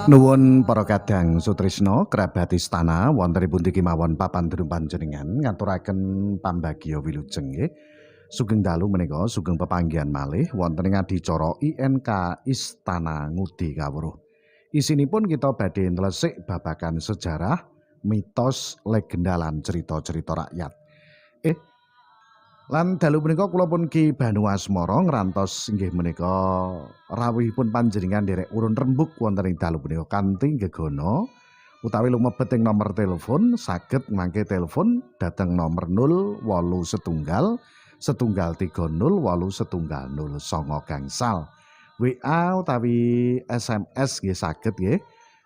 Nuwun para kadang sutrisno kerabat istana wontenipun pundi kemawon papandhenung panjenengan ngaturaken pambagya wilujeng nggih. Sugeng dalu menika sugeng pepanggihan malih wonten ing adicara INK Istana Ngudi Kawruh. Isinipun kita badhe nlesik babagan sejarah, mitos, legenda lan cerita-cerita rakyat. Lan dalu punika kula pun Ki Banu Asmara ngrantos inggih menika rawuhipun panjenengan nderek urun rembug wonten ing dalu punika kanthi gegana utawi lumebet ing nomor telepon saged mangke telepon dhateng nomor 08 setunggal 30 810 gangsal. WA utawi SMS nggih saged nggih.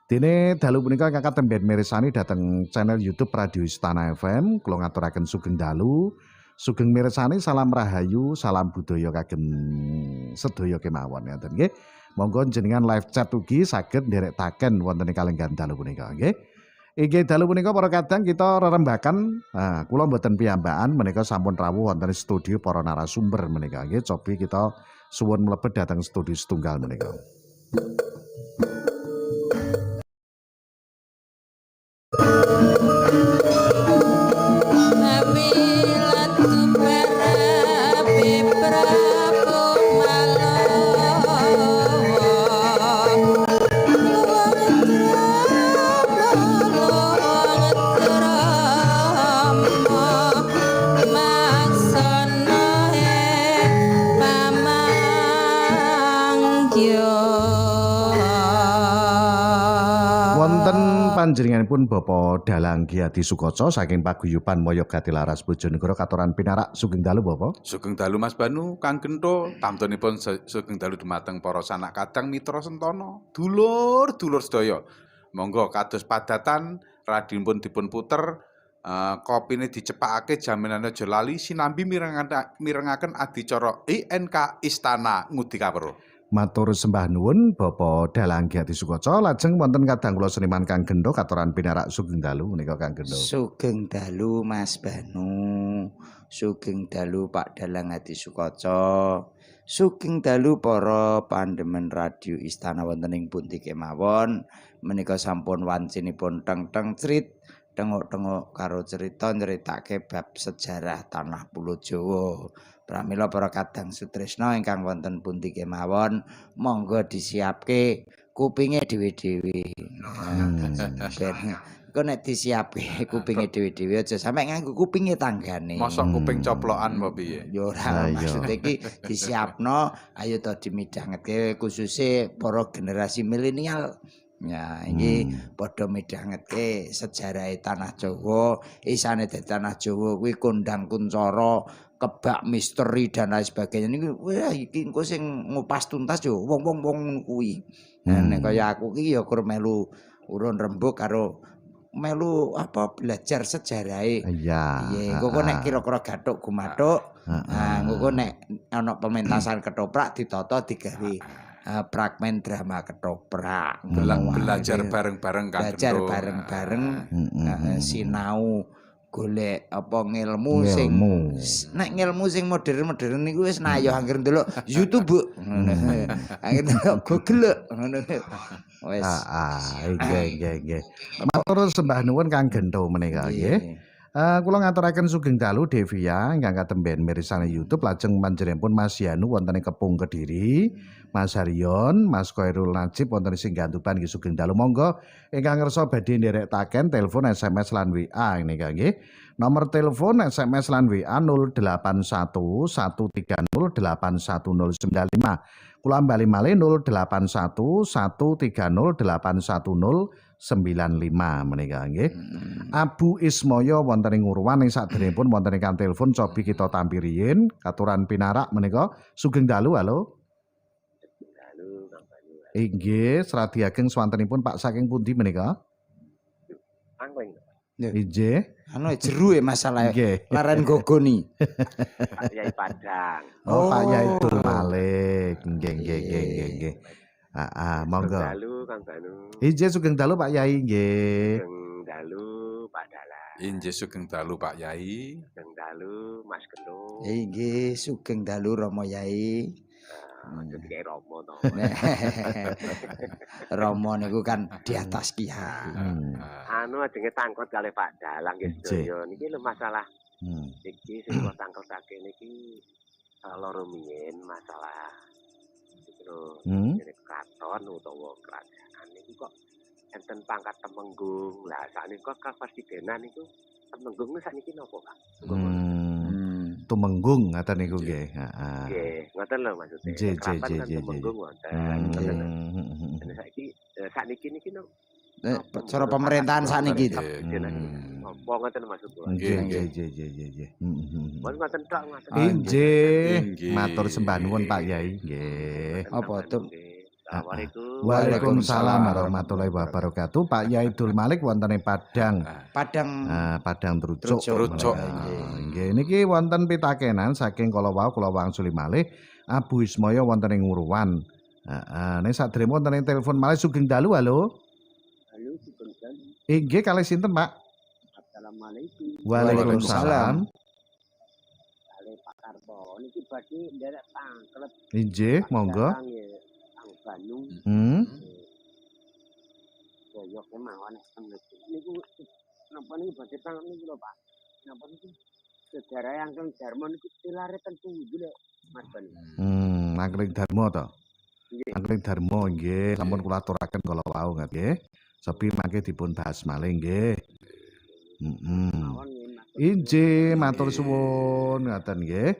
Dene dalu punika kakak temben mirsani dhateng channel YouTube Radio Istana FM. Kula ngaturaken sugeng dalu. Sugeng mirsani salam rahayu, salam budaya kagem sedaya kemawon ngoten nggih. Monggo jenengan live chat ugi saged nderekaken wonten ing kalenggan dalu punika nggih. Inggih dalu punika para kadang kita rerembakan kula mboten piyambakan menika sampun rawuh wonten studio para narasumber menika nggih. Cobi kita suwun mlebet dhateng studio setunggal menika. Panjenenganipun Bapak Dalang Ki Adi Sukoco saking paguyuban Mayogati Laras Bojonegoro katuran pinarak sugeng dalu Bapak. Sugeng dalu Mas Banu Kang Gento tamtunipun sugeng dalu dumateng para sanak kadang mitra sentana dulur-dulur sedaya. Monggo kados padatan radionipun dipun puter kopine dicepakake jaminane aja lali sinambi mirengaken adicara INK Istana Ngudi Kawruh. Matur sembah nuwun Bapak Dalang Ki Adi Sukoco lajeng wonten kadang kula seniman Kang Gento katuran pinarak sugeng dalu menika Kang Gento. Sugeng dalu Mas Banu, sugeng dalu Pak Dalang Adi Sukoco, sugeng dalu para pandhemen radio Istana wonten ing pundi kemawon. Menika sampun wancinipun teng-teng crit tengok-tengok karo cerita nyeritake bab sejarah tanah Pulo Jawa. Pramila para kadang sutresna ingkang wonten pundi kemawon, monggo disiapke kupinge dhewe-dhewe. Kok nek disiapke kupinge dhewe-dhewe aja sampe nganggo kupinge tanggane. Mosok kuping coplokan apa piye? Ya ora, maksud iki disiapno ayo to dimidhangetke khususe para generasi milenial. Ya, iki padha midhangetke sejarah tanah Jawa, isane dadi tanah Jawa kuwi kondang kuncara, kebak misteri dan lain sebagainya niku wah iki engko sing ngupas tuntas yo wong-wong kuwi. Nek kaya aku iki ya kur melu urun rembug karo melu apa belajar sejarahe. Iya. Engko nek kira-kira gathuk gumathuk, engko nek ana pementasan ketoprak ditata digawe fragmen drama ketoprak. Belajar bareng-bareng kan. Belajar bareng-bareng sinau golek apa ngilmu sing nek ngilmu sing modern-modern niku wis nayo anggere ndelok YouTube. Anggere ndelok Google ngono. Wis. Nggih. Matur sembah nuwun Kang Gento menika nggih. Kula ngaturaken sugeng dalu Devia ingkang katemben mirsani YouTube lajeng panjenenganipun Mas Yanu wonten ing Kepung Kediri, Mas Haryon, Mas Khairul Najib wonten ing Singgantuban nggih sugeng dalu. Monggo ingkang ngersa badhe nderekaken telepon SMS lan WA nika nggih. Nomor telepon SMS lan WA 081 130 81095. Kula bali malih 081 130 81095 menika nggih. Abu Ismoyo wonten ing Urwan ing saderengipun wonten ing telepon cobi kita tampi riyin katuran pinarak menika sugeng dalu halo. Dalu Kang Banu. Inggih seradi ageng swantenipun Pak saking pundi menika? Angling. Inggih. Anu jeru masalah laren gogoni. Pak Yai Padang. Oh, Pak Yai Malik. Nggih. Monggo. Sugeng dalu Kang Banu. Inggih sugeng dalu Pak Yai nggih. Sugeng dalu Pak Dalang. Inggih sugeng dalu Pak Yai. Sugeng dalu Mas Gento. Inggih sugeng dalu Rama Yai. Aja dikei Romo to. Romo niku kan di atas kiai. Ah, Anu ajenge tangkot kalih Pak Dalang nggih Nggih. sedaya. Niki lho masalah Hmm. iki sing kula tangkotake niki loro rumiyin masalah iki lho Hmm. jenenge kraton utawa kerajaan niku kok enten pangkat temenggung. Lah sakniki kok kepresidenan niku temenggung sakniki napa, Pak? Tumenggung ngaten niku nggih. Heeh. Nggih, ngoten lho maksudnya. Nggih, Kraton nggih, kan nggih, temenggung wonten. Ngoten lho. Saiki sakniki niki no Cara pemerintahan sakniki to. apa ngoten maksud kula. Nggih, nggih, nggih, nggih, nggih. Mun ngoten tok ngoten. Inggih, Inggih. matur sembah nuwun Pak Yai. Nggih. Apa tuh? Assalamualaikum. Waalaikumsalam warahmatullahi wabarakatuh. Pak Yai Dul Malik wonten ing Padang. Padang Padang Trucuk. Trucuk. Nggih, niki wonten pitakenan saking kala wau kula wangsuli malih Abu Ismaya wonten ing Nguruwan. Heeh, nek sadurunge wonten ing telepon malih sugeng dalu halo. Halo, sugeng dalu. Nggih kalih sinten, Pak? Assalamualaikum. Waalaikumsalam. Kali Pak Karto niki badhe nderek pangklet Nggih, monggo. Ang Bandung. Boyoknya mawon niku napa niku badhe pangklet niku lho, Pak. Napa niku sejarah yang Darmo niku tilare ten pundi lho, Mas Bani. Angkring Darmo to. Nggih. Angkring Darmo nggih, sampun kula aturaken kala wau nggih. Sepi mangke dipun bahas malih nggih. Mawon nggih, Mas. Inggih, matur suwun ngaten nggih.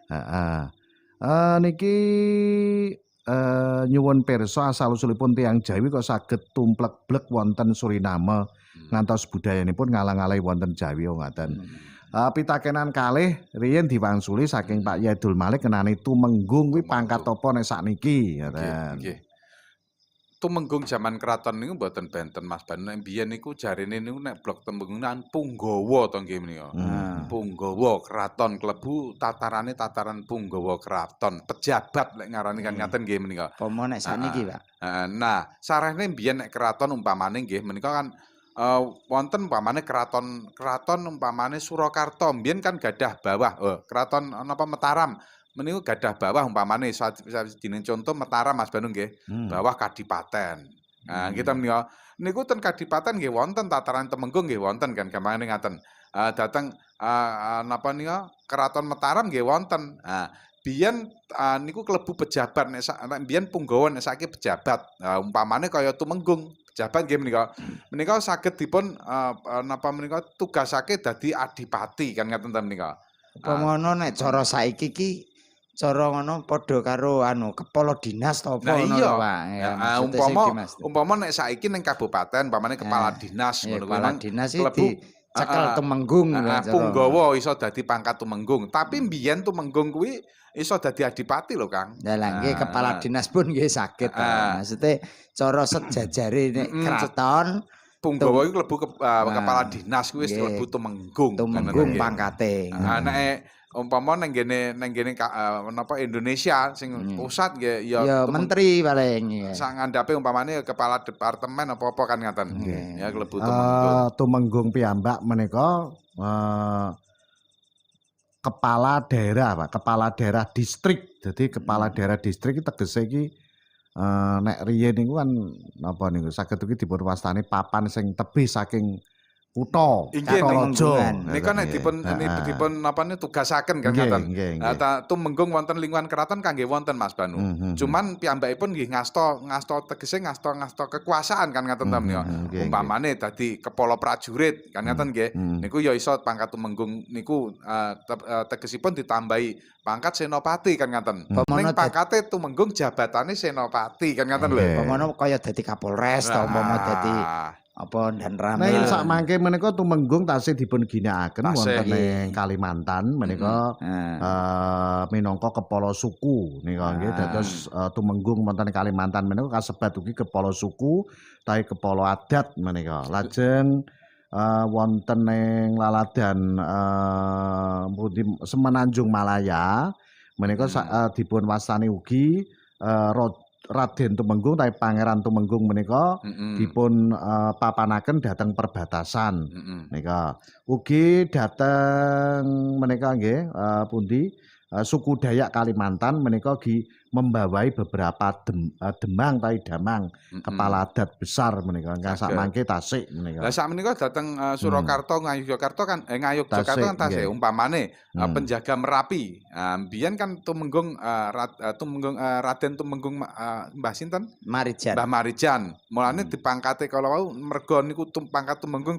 Heeh. Niki nyuwun pirsa asal usulipun tiyang Jawi kok saged tumplek-blek wonten Suriname ngantos budayanipun ngalang-alangi wonten Jawi ngaten. Pitakenan kalih riyen diwangsuli saking Pak Yadul Malik kenani tumenggung kuwi pangkat apa nek sakniki ngaten. Nggih. Tumenggung jaman kraton niku mboten benten Mas Banu. Nek biyen niku jarene niku nek blok Temenggungan Punggawa to nggih menika. Punggawa kraton klebu tatarane tataran Punggawa kraton. Pejabat lek ngarani kan ngaten nggih menika. Pomo nek sakniki, Pak. Nah, sarehne biyen nek kraton umpamane nggih menika kan wonten umpamane kraton umpamane Surakarta mbiyen kan gadah bawah. Kraton napa Mataram meniku gadah bawah umpamane sadine contoh Mataram Mas Banu nggih. Bawah kadipaten. Nah, kita menika niku ten kadipaten nggih wonten tataran Temenggung nggih wonten kan gampangane ngaten. Dateng napa nika Keraton Mataram nggih wonten. Biyen niku klebu pejabat nek biyen Punggawa nek saiki pejabat. Umpamane kaya Tumenggung pejabat nggih menika. Menika saged dipun napa menika tugasake dadi adipati kan ngaten ta menika. Umpama nek cara saiki ki cara ngono padha karo kepala dinas to apa Nah ngono iya. lho, Pak. Ya, maksudnya siki, Mas. Umpama nek saiki ning kabupaten umpamane kepala dinas Ya, ngono kuwi kepala memang dinas iki klebu dicekel Tumenggung ya, cara. Punggawa iso dadi pangkat Tumenggung, tapi mbiyen Tumenggung kuwi iso dadi adipati lho, Kang. Lah nggih kepala dinas pun nggih saged to. Maksudnya cara sejajare nek kraton Punggawa iku klebu kepala dinas kuwi wis nggih. klebu Tumenggung. Tumenggung pangkate. Nek umpama nang gene napa Indonesia sing pusat nggih Ya menteri paling ya. sak ngandhape umpamane kepala departemen apa-apa kan ngaten. Ya klebu Tumenggung piyambak menika kepala daerah, Pak, kepala daerah distrik. Jadi kepala daerah distrik iki tegese iki nek riyen niku kan napa niku saged iki dipun wastani papan sing tebih saking kutha Inggih, Karaja. nika nek dipun napa tugasaken kan ngaten. Tumenggung wonten lingkungan keraton kangge wonten Mas Banu. Cuman piyambakipun nggih ngasta tegese ngasta kekuasaan kan ngaten ta menika. Umpamane dadi kepala prajurit kan ngaten nggih. Niku ya iso pangkat Tumenggung niku tegesipun ditambahi pangkat senopati kan ngaten. Ning pangkate Tumenggung jabatane senopati kan ngaten lho. Umpama kaya dadi Kapolres to umpama dadi apa dan rame. Nah, sak mangke menika Tumenggung tasih dipun ginakaken wonten ing Kalimantan menika minangka kepala suku nika nggih dados Tumenggung wonten ing Kalimantan menika kasebat ugi kepala suku utawi kepala adat menika. Lajeng wonten ing laladan Semenanjung Malaya menika dipun wastani ugi Raden Tumenggung tapi Pangeran Tumenggung menika dipun papanaken dhateng perbatasan menika. Ugi dhateng menika nggih pundi suku Dayak Kalimantan menika membawai beberapa demang tai damang kepala adat besar menika ingkang sak Saged. mangke tasik menika. Lah sakmenika dateng Surakarta Ngayogyakarta kan Ngayogyakarta Tasik, kan tasik nggih. umpamane Hmm. penjaga Merapi. Mbiyen kan tumenggung Raden Tumenggung Mbah sinten? Marijan. Mbah Marijan. Mulane dipangkate kala wau merga niku pangkat Tumenggung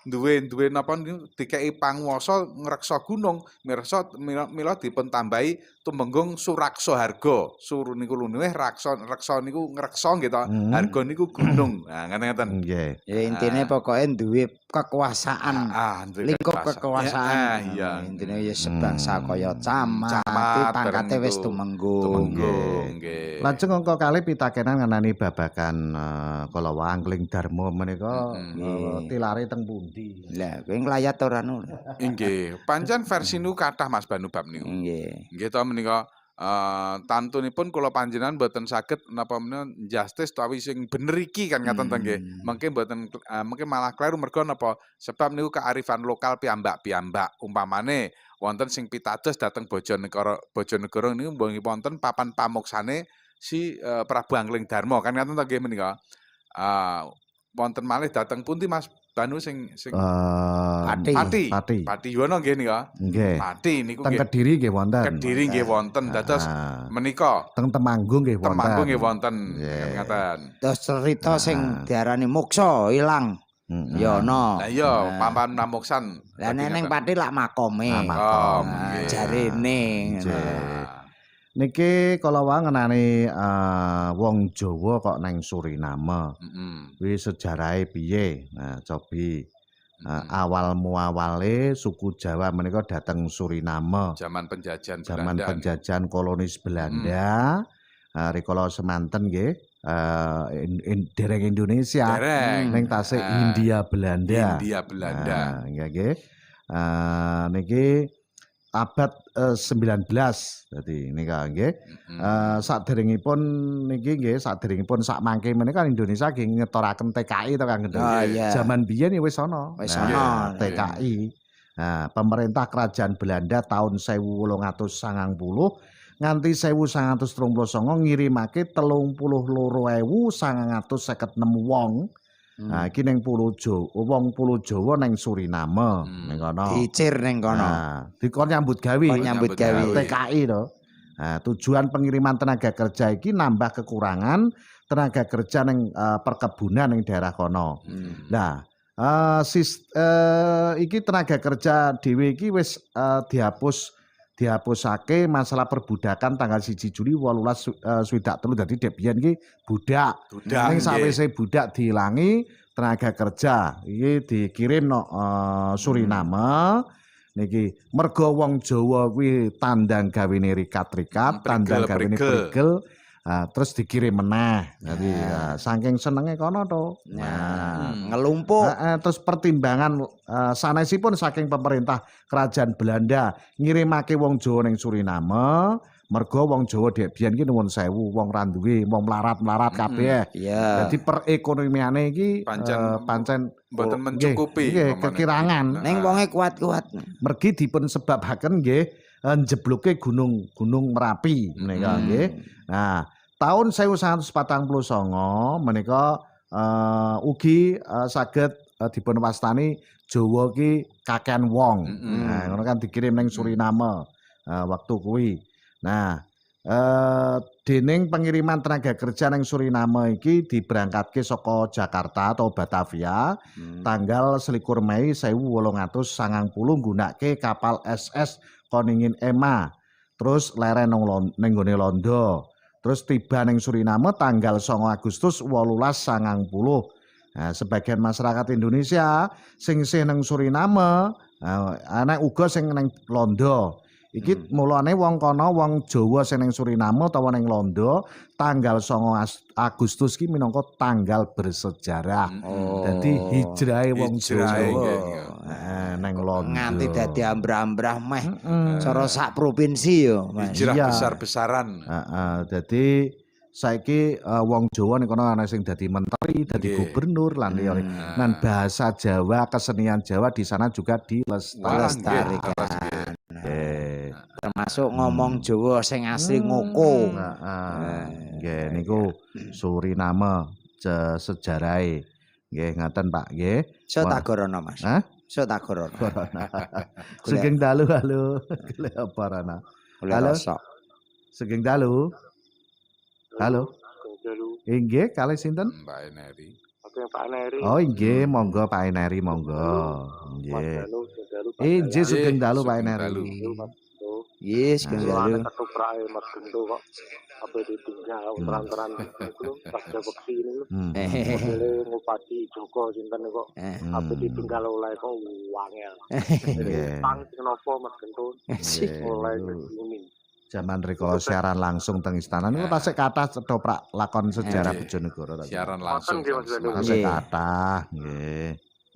duwe napa niku dikeki panguwasa ngreksa gunung, mila dipun tambahi Tumenggung Suraksa Harga. Suru niku lunuh reksa niku ngreksa nggih to. Harga niku gunung. Nah, ngeten-ngeten. Nggih. Ya intine pokoke duwe kekuasaan. Duwe Lingkup Ya, kekuasaan. iya. Intine ya sebangsa kaya camat, Camat, pangkate bareng wis itu. tumenggung. Tumenggung, nggih. Lajeng angka kalih pitakenan ngenani babagan kala Angling Darma menika Nggih. tilare teng pundi? Lah kowe nglayat ora nu. Inggih, pancen versi niku kathah Mas Banu bab niku. Nggih. Nggih to menika tantunipun kula panjenengan mboten saged napa menika justice utawi sing bener iki kan ngaten to nggih. Mengke mboten mengke malah kleru merga napa sebab niku kearifan lokal piyambak-piyambak. Umpamane wonten sing pitados dhateng Bojonegoro niku mboten wonten papan pamoksane si Prabu Angling Darma kan ngaten to nggih menika. Wonten malih dhateng pundi Mas Banu sing Pati. Pati Yono nggih nika. Nggih. Pati niku Teng nggih. Kediri nggih wonten. Kediri nggih wonten. Dados menika Teng Temanggung nggih wonten. Temanggung nggih wonten. Nggih. Ngaten. Terus cerita sing diarani moksa ilang. Ya ana. Lah iya papan namuksan. Lah neneng Pati lak makome. Makom, nggih. Jarene. Niki kala wae ngenani wong Jawa kok neng Suriname. Kuwi sejarahe piye? Nah, cobi awal muawale suku Jawa menika dateng Suriname. Zaman penjajahan Zaman Belanda. penjajahan kolonis Belanda. Rikala semanten nggih dereng Indonesia. Dereng. Ning tasik Hindia Belanda. Hindia Belanda. Nggih. Niki abad 19 dadi nika nggih. Saderengipun niki nggih saderengipun sak mangke menika Indonesia nggih ngetoraken TKI to Kang Gendeng. Oh, iya. Zaman biyen ya wis ana. Wis Nah, ana. TKI. Nah, pemerintah kerajaan Belanda tahun 1890 nganti 1939 ngirimake 32.956 wong. Nah, iki ning Pulo Jawa, wong Pulo Jawa ning Suriname, ning kono. Dicir ning kono. Nah, dikon nyambut gawe. Kon nyambut gawe. TKI to. Nah, tujuan pengiriman tenaga kerja iki nambah kekurangan tenaga kerja ning perkebunan ning daerah kono. Nah, iki tenaga kerja dhewe iki wis dihapusake masalah perbudakan tanggal 1 Juli 1863 dadi dek biyen iki budak. Budak, Ning nggih. sawise budak diilangi tenaga kerja iki dikirim no Suriname. Niki merga wong Jawa kuwi tandang gawene rikat-rikat, tandang gawene prigel. Terus dikirim meneh. Jadi saking senenge kono to. Nah, ngelumpuk. Terus pertimbangan sanesipun saking pemerintah kerajaan Belanda ngirimake wong Jawa ning Suriname, merga wong Jawa dek biyen ki nuwun sewu, wong ra duwe, wong melarat-melarat kabeh. Iya. Jadi perekonomiane iki pancen mboten mencukupi, nggih, umpamane. kekirangan. Ning wonge kuat-kuat. Mergi dipun sebabaken nggih njebluke gunung Merapi menika nggih. Nah, tahun 1949 menika ugi saged dipun wastani Jawa ki kakean wong. Nah, ngono kan dikirim ning Suriname waktu kuwi. Nah, dening pengiriman tenaga kerja ning Suriname iki diberangkatke saka Jakarta atau Batavia tanggal 21 Mei 1890 nggunakake kapal SS Koningin Ema. Terus leren ning nggone Londo. Terus tiba ning Suriname tanggal 9 Agustus 1890. Nah, sebagian masyarakat Indonesia sing nang Suriname, ana uga sing nang Londo. Iki mulane wong kono wong Jawa sing ning Suriname utawa ning Londo tanggal 9 Agustus ki minangka tanggal bersejarah. Dadi hijrahe wong Jawa nang Londo. Nganti dadi ambrah-ambrah meh cara sak provinsi yo, Mas. Hijrah Iya. besar-besaran. Dadi saiki wong Jawa ning kono ana sing dadi menteri, dadi gubernur lan liyane. Nan bahasa Jawa, kesenian Jawa di sana juga dilestarikan. Termasuk termasuk ngomong Jawa sing asli ngoko. Heeh. Nggih niku Suriname sejarahe. Nggih ngaten Pak nggih. So tak gorono Mas. Hah? So tak gorono. Sugeng dalu halo. Golek apa Rana? Halo. Sugeng dalu. Halo. Inggih kalih sinten? Mbak Eneri. Oke, Pak Neri. Oh inggih monggo Pak Eneri monggo. Nggih. Inggih sugeng dalu Pak Sugeng Eneri. dalu. Yes, Kang Jalu. Ketuprake Mas Gento kok. Apa ditinggal terang-terang niku pas beksi niku. Modele ngupati Joko sinten kok. Apa ditinggal oleh kok wangel. Nggih. Tang kenapa Mas Gento oleh ini. Zaman rikala siaran langsung teng istana niku tasik kathah cetoprak lakon sejarah Bojonegoro ta. Siaran langsung. Nggih, Mas Gento. Tasik kathah nggih.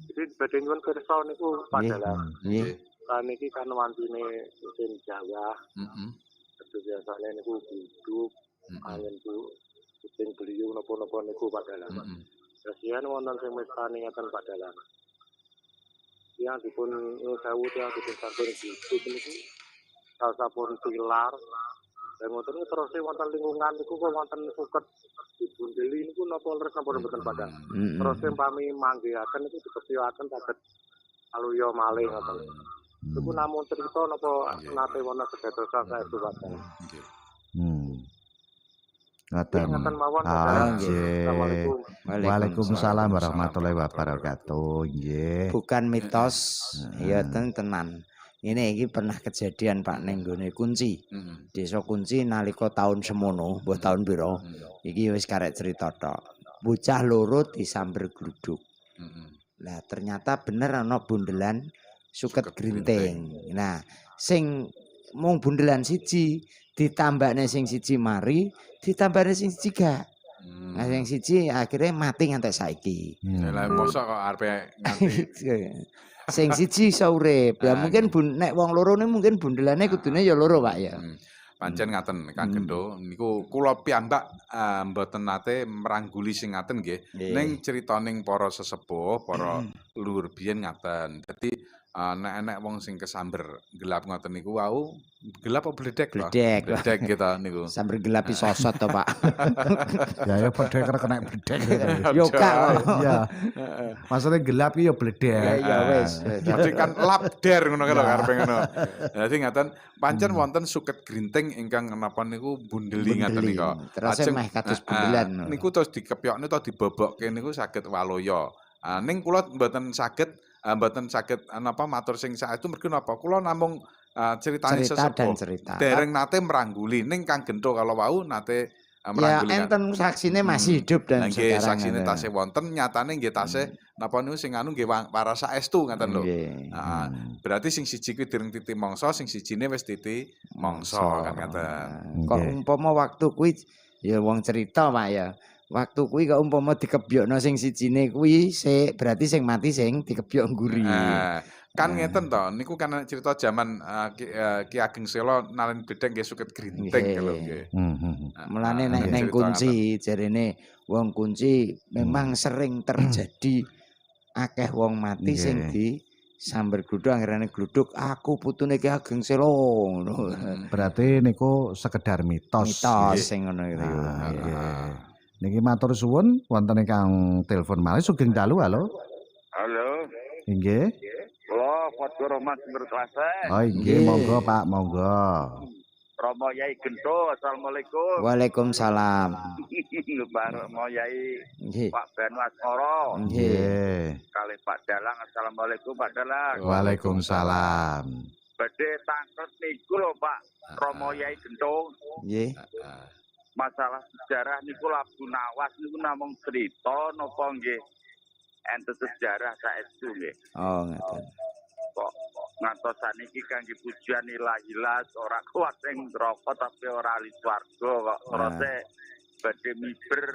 Jadi badhe nyuwun pirsa niku padahal Nggih. kan iki kan wantine musim Jawa. Heeh. Biasane niku duduk angin bu kucing beliau napa-napa niku padahal. Kasihan wonten sing mestani ngaten padahal. Yang dipun sewu yang dipun sampun duduk niku sasampun pilar. Dan ngoten terus wonten lingkungan niku kok wonten suket dibundeli niku napa leres napa mboten padahal. Terus pami manggihaken niku dikepioaken saged aluya malih ngoten. Iku namung cerita napa nate wonten kedadosan saya padahal. Nggih. Ngaten. Ngaten mawon Nggih. Assalamualaikum. Waalaikumsalam warahmatullahi wabarakatuh. Nggih. Bukan mitos, ya tenan. Ini iki pernah kejadian Pak ning nggone Kunci. Desa Kunci nalika taun semono, mbah taun pira. Iki wis karek cerita tok. Bocah loro disamber gluduk. Lah ternyata bener ana bundelan suket grinting. Nah, sing mung bundelan siji ditambahne sing siji mari, ditambahne sing siji gak. Nah, sing siji akhirnya mati nganti saiki. Lah mosok kok arepe nganti Sing siji iso urip. Ya mungkin nek wong loro ne mungkin bundelane kudune ya loro, Pak ya. Pancen ngaten Kang Gendo niku kula piyambak mboten nate merangguli sing ngaten nggih. Ning critaning para sesepuh, para luhur biyen ngaten. Dadi nek enek wong sing kesamber gelap ngoten niku wau gelap apa bledek to? Bledek gitu niku. Sambil gelap sosot to, Pak. Ya bledek kena bledek. Yo kak. Iya. Maksudnya gelap iki ya bledek. Ya wis. Jadi kan labder ngono kan karepe ngono. Dadi ngaten pancen wonten suket grinting ingkang napa niku bundeli ngaten nika. Terus meh kados bundelan. Niku terus dikepyokne to dibobokke niku saged waloya. Ning kula mboten saged napa matur sing saestu mergo napa kula namung ceritane sesepuh. Dereng nate merangguli ning Kang Gento kalau wau nate merangguli. Ya enten saksine masih hidup dan nggih sekarang. saksine tasih wonten nyatane nggih tasih napa niku sing anu nggih para saestu ngaten lho. Heeh. Berarti sing siji kuwi dereng titi mangsa, sing sijine wis titi mangsa kan ngaten. Kok umpama waktu kuwi ya wong cerita Pak ya. Waktu kuwi kok umpama dikebyokno sing sijine kuwi berarti sing mati sing dikebyok ngguri. Kan ngeten to, niku kan cerita zaman Ki Ageng Sela nalen bedeng nggih suket grinting lho nggih. Mulane nek ning Kunci jarene wong Kunci memang sering terjadi akeh wong mati sing disamber gluduk akhirane gluduk aku putune Ki Ageng Sela ngono. Berarti niku sekedar mitos. Mitos sing ngono iki. Niki matur suwun wonten ingkang telepon malih sugeng dalu halo. Halo. Inggih. Kula Padha Rahmat Berklase. Oh inggih monggo Pak monggo. Romo Yai Gento, Assalamualaikum. Waalaikumsalam. Romo Yai Nggih. Pak Benu Asmoro. Nggih. Kali Pak Dalang, Assalamualaikum Pak Dalang. Waalaikumsalam. Badhe tangkep niku lho Pak Romo Yai Gento. Nggih. Masalah sejarah niku Labu Nawas niku namung cerita napa nggih enten sejarah saestu nggih. Oh ngoten. Kok ngantos saniki kangge pujian ilahilas ora kuat sing neraka tapi ora ahli swarga kok terus badhe miber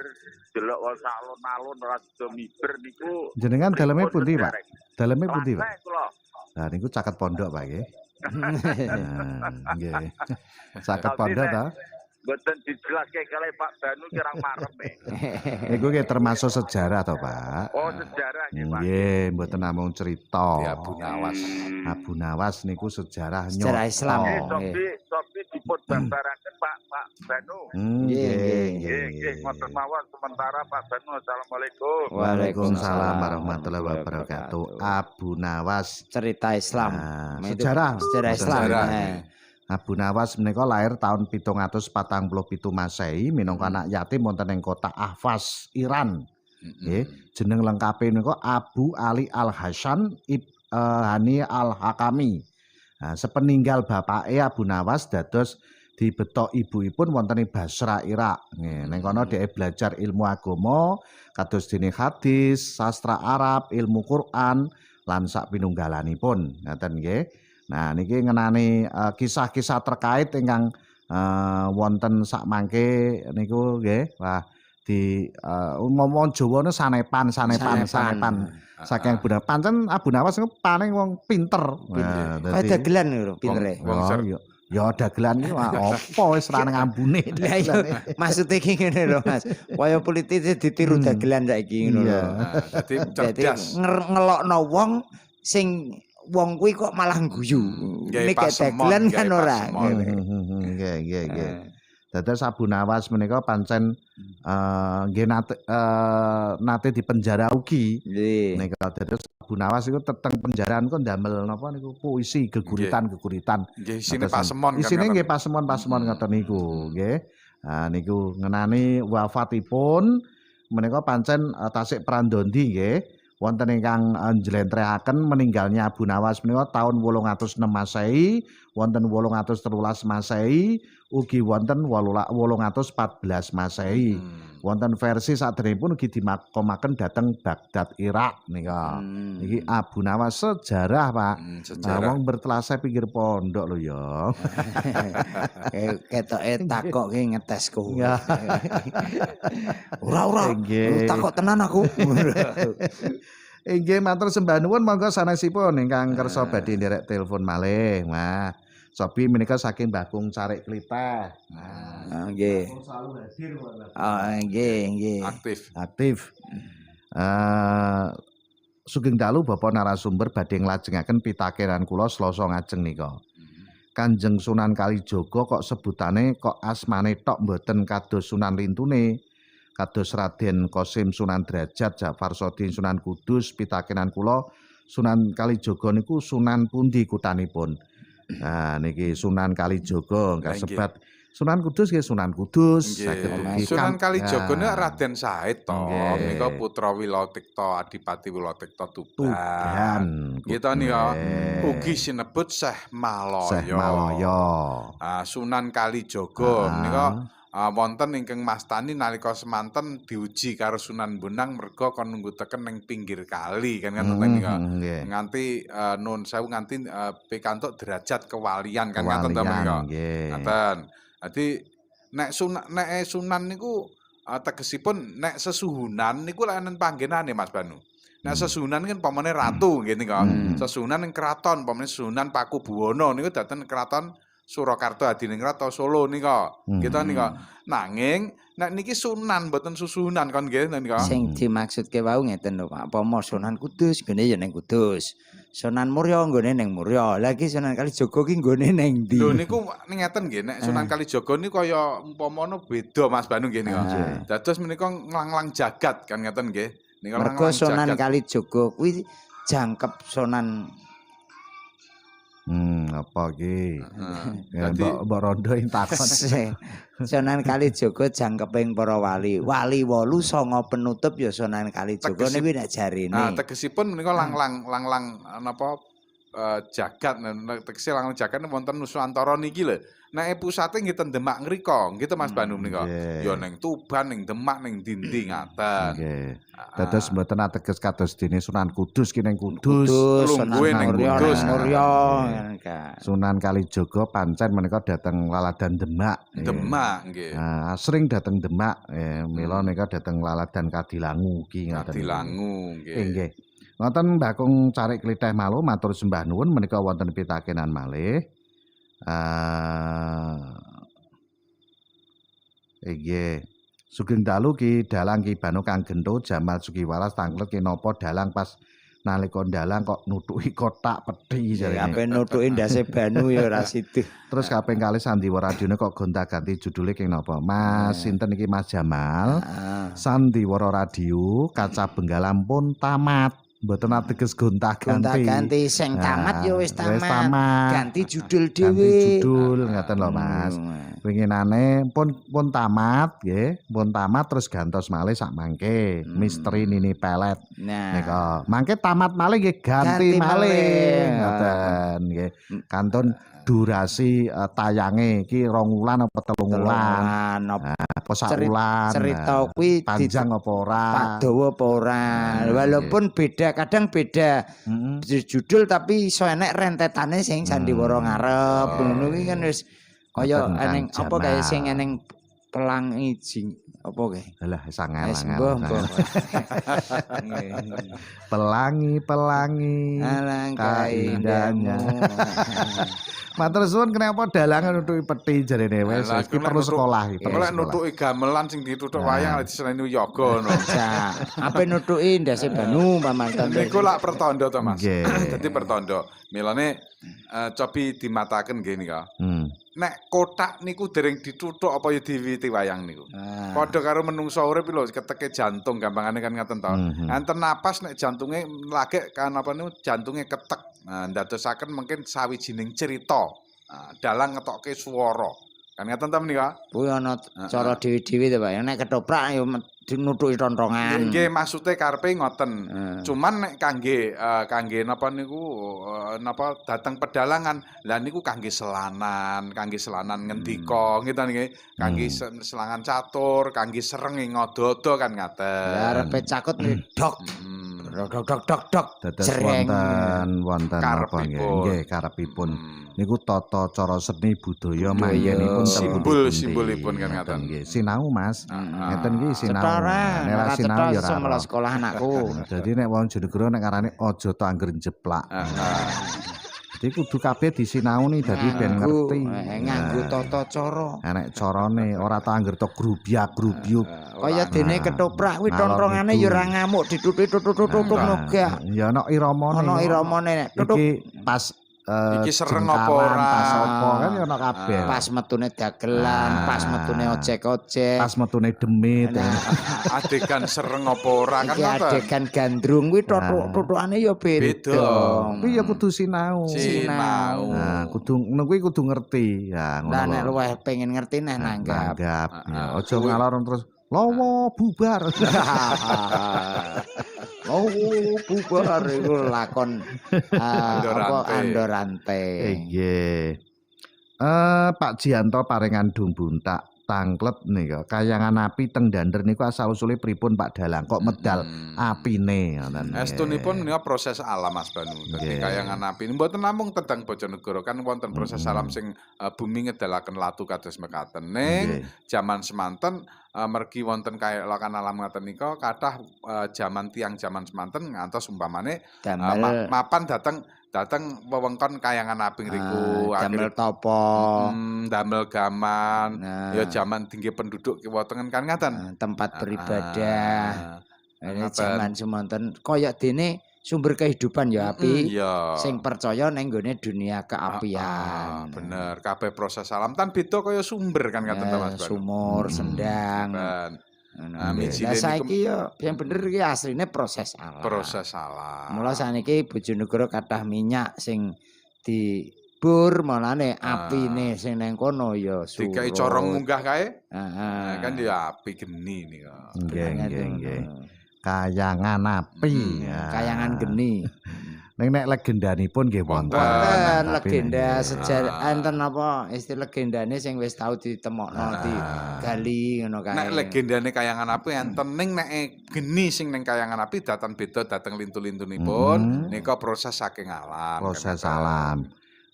delok wong sak alun-alun ora sida miber niku Jenengan daleme pundi Pak? Daleme pundi Pak? Kula Nah niku caket pondok Pak nggih. Nggih. Caket pondok ta? Mboten dijelaske kalih Pak Banu kirang marem. Niku nggih termasuk sejarah to, Pak. Oh, sejarah nggih, Pak. Nggih, mboten namung cerita. Di Abu Nawas. Abu Nawas niku sejarah Sejarah nyata. Islam. Sopi dipun bambaraken Pak Banu. Nggih, ngoten mawon sementara Pak Banu. Assalamualaikum. Waalaikumsalam warahmatullahi wabarakatuh. Abu Nawas Cerita Islam. Nah, Itu sejarah. Sejarah Boten Islam. sejarah. Abu Nawas menika lahir tahun 747 Masehi minangka anak yatim wonten ing kota Ahvaz, Iran. Nggih, jeneng lengkape niku Abu Ali Al-Hasan Hani Al-Hakami. Nah, sepeninggal bapake Abu Nawas dados dibetok ibukipun wonten ing Basra, Irak. Nggih, ning kono dhek belajar ilmu agama kados dene hadis, sastra Arab, ilmu Quran lan sak pinunggalanipun. Ngoten nggih. Nah, niki ngenani kisah-kisah terkait ingkang wonten sakmangke niku nggih. Wah, di umum Jawa niku sanepan. Saking Abu Nawas. Pancen Abu Nawas niku paling wong pinter. Nah, Kayak dagelan lho pintere. Ya dagelan iki apa wis ra nang ambune. Lah iya, maksud iki ngene lho, Mas. Kaya politisi ditiru dagelan saiki ngono lho. Dadi Dadi cerdas. ngelokno wong sing wong kuwi kok malah guyu. Nggih, Nek pasemon, dagelan kan nggih, ora. pasemon. Nggih. Dados Abu Nawas menika pancen nggih nate dipenjara ugi. Nggih. Nika dados Abu Nawas iku teteng penjaraan kok ndamel napa niku puisi geguritan. Nggih, isine pasemon kan. Isine nggih pasemon ngoten niku, nggih. Niku ngenani wafatipun menika pancen tasik Prandondi nggih. Wonten ingkang njlentrehaken meninggalnya Abu Nawas menika tahun 806 Masehi, wonten 813 Masehi, ugi wonten 814 Masehi. Wonten versi saderengipun ugi dimakomaken dhateng Baghdad, Irak nika. Niki Abu Nawas sejarah, Pak. Sejarah. Wong bertelasih pinggir pondok lho ya. Ketoke takoke ngetesku. Ya. Ora. Nggih. Takok tenan aku. Inggih matur sembah nuwun monggo sanesipun ingkang kersa badhe nderek telepon malih. Wah, Sobi menika saking Mbah Kung Carik Kliteh. Nggih. Selalu hadir kok. Nggih. Aktif. Sugeng dalu Bapak narasumber badhe nglajengaken pitakenan kula Selasa ngajeng nika. Kanjeng Sunan Kalijaga kok sebutane kok asmane tok mboten kados Sunan Lintune. Kados Raden Qasim Sunan Derajat, Ja'far Shodiqin Sunan Kudus, pitakenan kula Sunan Kalijaga niku Sunan pundi kutanipun. Nah niki Sunan Kalijaga kasebat Sunan Kudus nggih Sunan Kudus. Sunan Kalijaga niku Raden Said to. Nggih. Menika putra Wilatikta Adipati Wilatikta Tuban. Gitu nika. Ugi sinebut Syekh Malaya. Syekh Malaya. Sunan Kalijaga menika wonten ingkang mastani nalika semanten diuji karo Sunan Bonang merga kon nungguteken ning pinggir kali kan ngoten nika. Nganti nun sewu nganti pikantuk derajat kewalian kan ngoten to menika. Ngoten. Dadi nek Sunan niku tegesipun nek sesuhunan niku lek enen panggenane Mas Banu. Nek sesuhunan kan pamane ratu nggih nika. Sesuhunan ning kraton pamane Sunan Pakubuwana niku dateng kraton Surakarta Hadiningrat Solo nika. Kita nika. Nanging nek niki Sunan mboten susuhunan kon nggih nika. Sing dimaksudke wau ngeten lho Pak. Apa Sunan Kudus nggone ya ning Kudus. Sunan Murya nggone ning Murya. Lagi Sunan Kalijaga ki nggone ning ndi? Lho niku ngeten nggih nek Sunan Kalijaga niku kaya umpamane beda Mas Banu nggih nika. Dados menika nglanglang jagat kan ngeten nggih. Nika mergo Sunan Kalijaga kuwi jangkep Sunan apa iki? Dadi Mbok rondo ing takon. Sunan Kalijaga jangkeping para wali. Wali 8 sanga penutup ya Sunan Kalijaga niku nek jarine. Tegesipun menika langlang napa jagat tegese langlang jagat wonten Nusantara niki lho. Nek pusate nggih ten Demak ngrika, nggih to Mas Banu menika. Ya ning Tuban, ning Demak, ning Dindi ngaten. Nggih. Dados mboten ateges kados dene Sunan Kudus ki ning Kudus. Lungguhe ning Kudus. Murya. Sunan Kalijaga pancen menika dateng laladan Demak. Demak nggih. Sering dateng Demak, mila nika dateng laladan Kadilangu ki ngoten. Kadilangu nggih. Nggih. Ngoten Mbah Kung Carik Kliteh malu matur sembah nuwun menika wonten pitakenan malih. Nggih. Sugeng dalu Ki Dalang Ki Bano Kang Gento Jamal Sugiwaras Tanglet Ki napa dalang pas nalika dalang kok nutuki kotak pethi jarene. Ape nutuki ndase Banu ya ora sidu. Terus kaping kalih Sandiwara Radione kok gonta-ganti judule king napa? Mas sinten iki Mas Jamal. Sandiwara Radio kaca Benggalam pun tamat. Mboten ateges gonta-ganti. Gonta-ganti sing tamat ya wis Wis tamat. tamat. Ganti judul Ganti dhewe. judul ngaten lho Mas. Winginane pun tamat nggih, pun tamat terus gantos malih sak mangke. Misteri Nini Pelet. Nah, Nika mangke tamat malih nggih ganti Ganti malih. malih. Ngoten nggih. Kantun durasi tayange iki 2 wulan apa 3 wulan. telulan Apa sak wulan. cerita kuwi panjang apa ora? Dawa apa ora. Walaupun beda, kadang beda judul tapi iso enek rentetane sing sandiwara ngarep. Ngono kuwi kan wis kaya Ngoten, Kang eneng apa kae sing Jamal. eneng pelangi jing apa kae. Alah Wis sangal-angal. mbah. Pelangi-pelangi Alangkah indahnya. indahmu. Matur suwun kenapa dalangan nutuki peti jarene wis Lah, iki iku perlu nek sekolah iki. Perlu lek nutuki gamelan sing dituthuk wayang lek diseneni yoga ngono. Ja, ape nutuki ndase Banu pamanten. Niku lak pertanda to Mas. Nggih. Dadi pertanda. Milane cobi dimataken nggih nika. Nek kotak niku dereng dituthuk apa ya diwiwiti wayang niku. Padha karo menungsa urip lho keteke jantung gampangane kan ngaten to. Enten napas nek jantunge lagek kan apa niku jantunge ketek. Nah, ndadosaken mungkin sawijining cerita. Dalang ngetokke swara. Kan ngaten ta menika? Kuwi ana cara dhewe-dhewe to, Pak. Nek ketoprak ya nutuki tontongan. Nggih maksude karepe ngoten. Cuman nek kangge napa niku napa dateng pedalangan. Lah niku kangge selanan ngendika gitu nggih. Kangge selangan catur, kangge sereng ngodo-odo kan ngaten. Lah arepe cakut ndok. Dok dok dok dok. Dados Sreng. wonten apa nggih? Karepipun. Nggih, karepipun. Niku tata cara seni budaya manggenipun Simbol-simbolipun kan ngaten. Nggih, sinau Mas. Ngeten iki sinau. Setara, Nek ora sinau ya ora. sekolah sekolah anakku. Dadi nek wong Jonegoro nek ngarani aja to angger jeplak. Jadi kudu kabeh disinauni dadi ben ngerti. Nganggo tata cara. Enek carane ora ta angger to grubyak-grubyuk. Kaya dene ketoprak kuwi tontrongane ya ora ngamuk dituthuk-tuthuk nogak. Ya ana iramane. Ana iramane nek tuthuk Iki pas Iki sereng jengkalan, apa ora? Pas apa kan ya ana kabeh. pas metune dagelan, pas metune ojek-ojek. Pas metune demit. Adegan sereng apa ora kan Iki ngoten. adegan gandrung kuwi tuthukane ya beda. Beda. Kuwi ya kudu sinau. Sinau. Nah, kudu ngono kuwi kudu ngerti. Ya ngono. Lah nek lho. luwih pengen ngerti neh nanggap. Nanggap. Ya aja ngalor terus lowo bubar. Oh, bubar iku lakon apa Andorante. Nggih. Pak Jianto paringan dung buntak tangklet nika kayangan api teng dander niku asal usule pripun Pak Dalang kok medal apine ngoten. Estunipun menika proses alam Mas Banu. Dadi kayangan api mboten namung tentang Bojonegoro kan wonten proses alam sing bumi ngedalaken latu kados mekaten. Ning jaman semanten mergi wonten kayangan alam ngaten nika kathah jaman semanten ngantos umpamane mapan dateng wewengkon kayangan api ngriku damel topo damel gaman ya jaman tinggi penduduk kiwa tengen kan ngaten tempat beribadah ini jaman semonten kaya dene sumber kehidupan ya api sing percaya ning nggone dunia keapian bener kabeh proses alam tan beda kaya sumber kan ngaten Mas sumur sendang Nah, saiki yo yang bener iki asline proses alam. Proses alam. Mula saniki Bojonegoro kathah minyak sing dibur malane apine sing nang kono ya surut. Dikai corong munggah kae. Kan ya api geni nika. Nggih. Kayangan api. Kayangan geni. Nek legendanipun nggih wonten legenda sejarah enten apa istilah legendane sing wis tau ditemokno digali ngono kae. Nek legendane kayangan api enten ning nek geni sing ning kayangan api datang beda dateng lintu-lintunipun nika proses saking alam. Proses alam.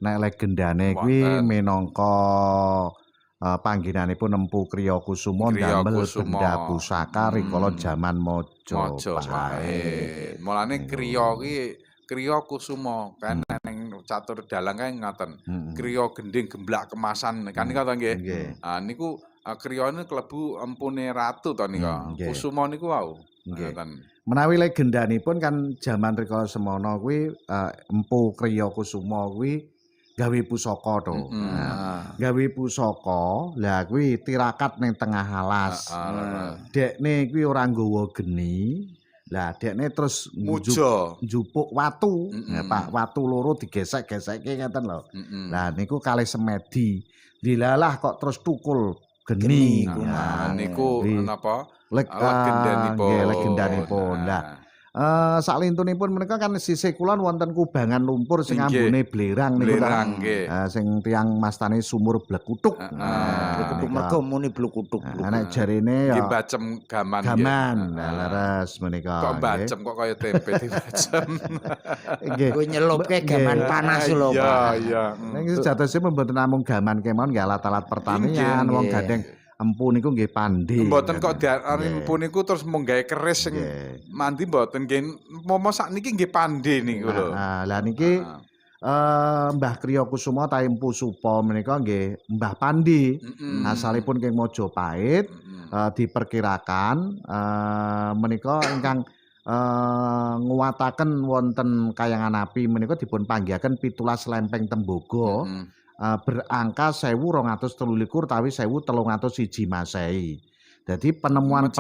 Nek legendane kuwi minangka panggenanipun Empu Kriya Kusuma ndamel benda pusaka rikala jaman Majapahit. Mulane Kriya kuwi Kriya Kusuma kan ning catur dalang kae ngoten. Kriya gending gemblak kemasan kan nika to nggih. Niku kriyane klebu empune ratu to nika. Nggih. Kusuma niku wau. Nggih. Ngoten. Menawi legendanipun kan jaman rikala semana kuwi Empu Kriya Kusuma kuwi gawe pusaka to. Nah, gawe pusaka, lah kuwi tirakat ning tengah alas. Dekne kuwi ora nggawa geni. Lah dekne terus njupuk watu. Pak watu loro digesek-gesekke ngeten lho. Lah niku kalih semedi. Dilalah kok terus tukul geni. Nah, niku napa? Legendanipun. Legendanipun. Lah saklintunipun menika kan sisih kulon wonten kubangan lumpur sing ambune blerang niku nggih. Sing tiyang mastane sumur Blekutuk. Blekutuk mergo muni Blekutuk. Nek jarene ya nggih bacem gaman. Gaman. Lah leres menika. Kok bacem kok kaya tempe dibacem. Nggih. Kuwi nyelupke gaman panas lho, Pak. Iya. Nek sejatosipun mboten namung gaman kemawon nggih alat-alat pertanian wong gandeng empu niku nggih pandhe. Mboten kok diarani empu niku terus mung gawe keris sing mandi mboten nggih momo sakniki nggih pandhe niku lho. Lah niki Mbah Kriya Kusuma ta Empu Supa menika nggih Mbah Pandi. Asalipun king Majapahit diperkirakan menika ingkang nguwataken wonten Kahyangan Api menika dipun panggihaken 17 lempeng tembaga. Berangka 1223 utawi 1301 Masehi. Jadi penemuan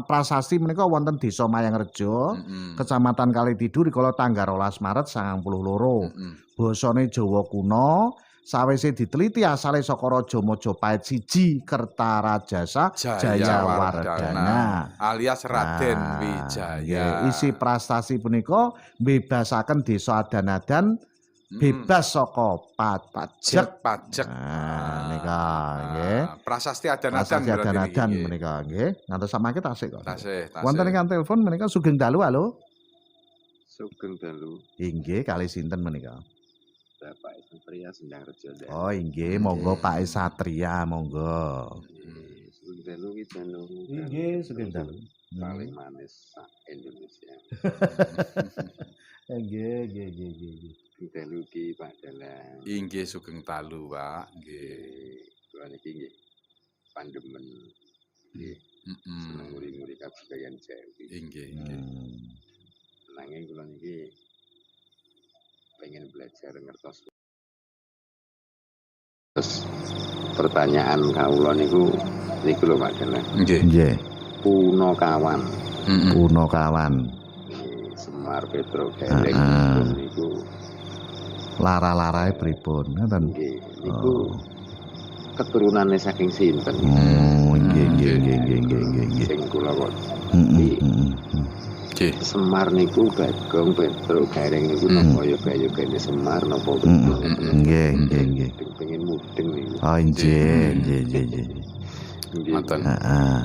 prasasti menika wonten Desa Mayangrejo, Kecamatan Kalitidur rikala tanggal 12 Maret 92. Basane Jawa kuno, sawise diteliti asale saka Raja Majapahit siji Kertarajasa Jayawardhana alias Raden Wijaya. Isi prasasti punika bebasaken desa adan-adan bebas saka pajak. Nika nggih. Prasasti adan-adan menika nggih. Ngantos samangke tasik kok. Tasik. Wonten ingkang telepon menika Sugeng Dalu, halo. Sugeng Dalu. Inggih, kalih sinten menika? Bapak Satria Sendangrejo. Oh, inggih, monggo Pak Satria, monggo. Sugeng Dalu iki jeneng. Inggih, Sugeng Dalu. Paling manis sak Indonesia. Nggih. Sugeng Dalu ki Pak Dalang. Inggih Sugeng Dalu, Pak. Nggih. Kula niki nggih pandemen nggih. Seneng nguri-nguri kabudayan Jawi. Inggih. Nanging kula niki pengen belajar ngertos. Terus pertanyaan kawula niku lho Pak Dalang. Nggih. Punakawan. Punakawan. Semar Petro Gareng niku lara-larae pripun ngoten? Nggih, niku keturunane saking sinten? Oh, nggih. Sing kula kok. Semar niku Bagong Petro Gareng niku napa ya gayane Semar napa betul? Nggih. Pengen mudeng niku. Oh, nggih. Ngoten.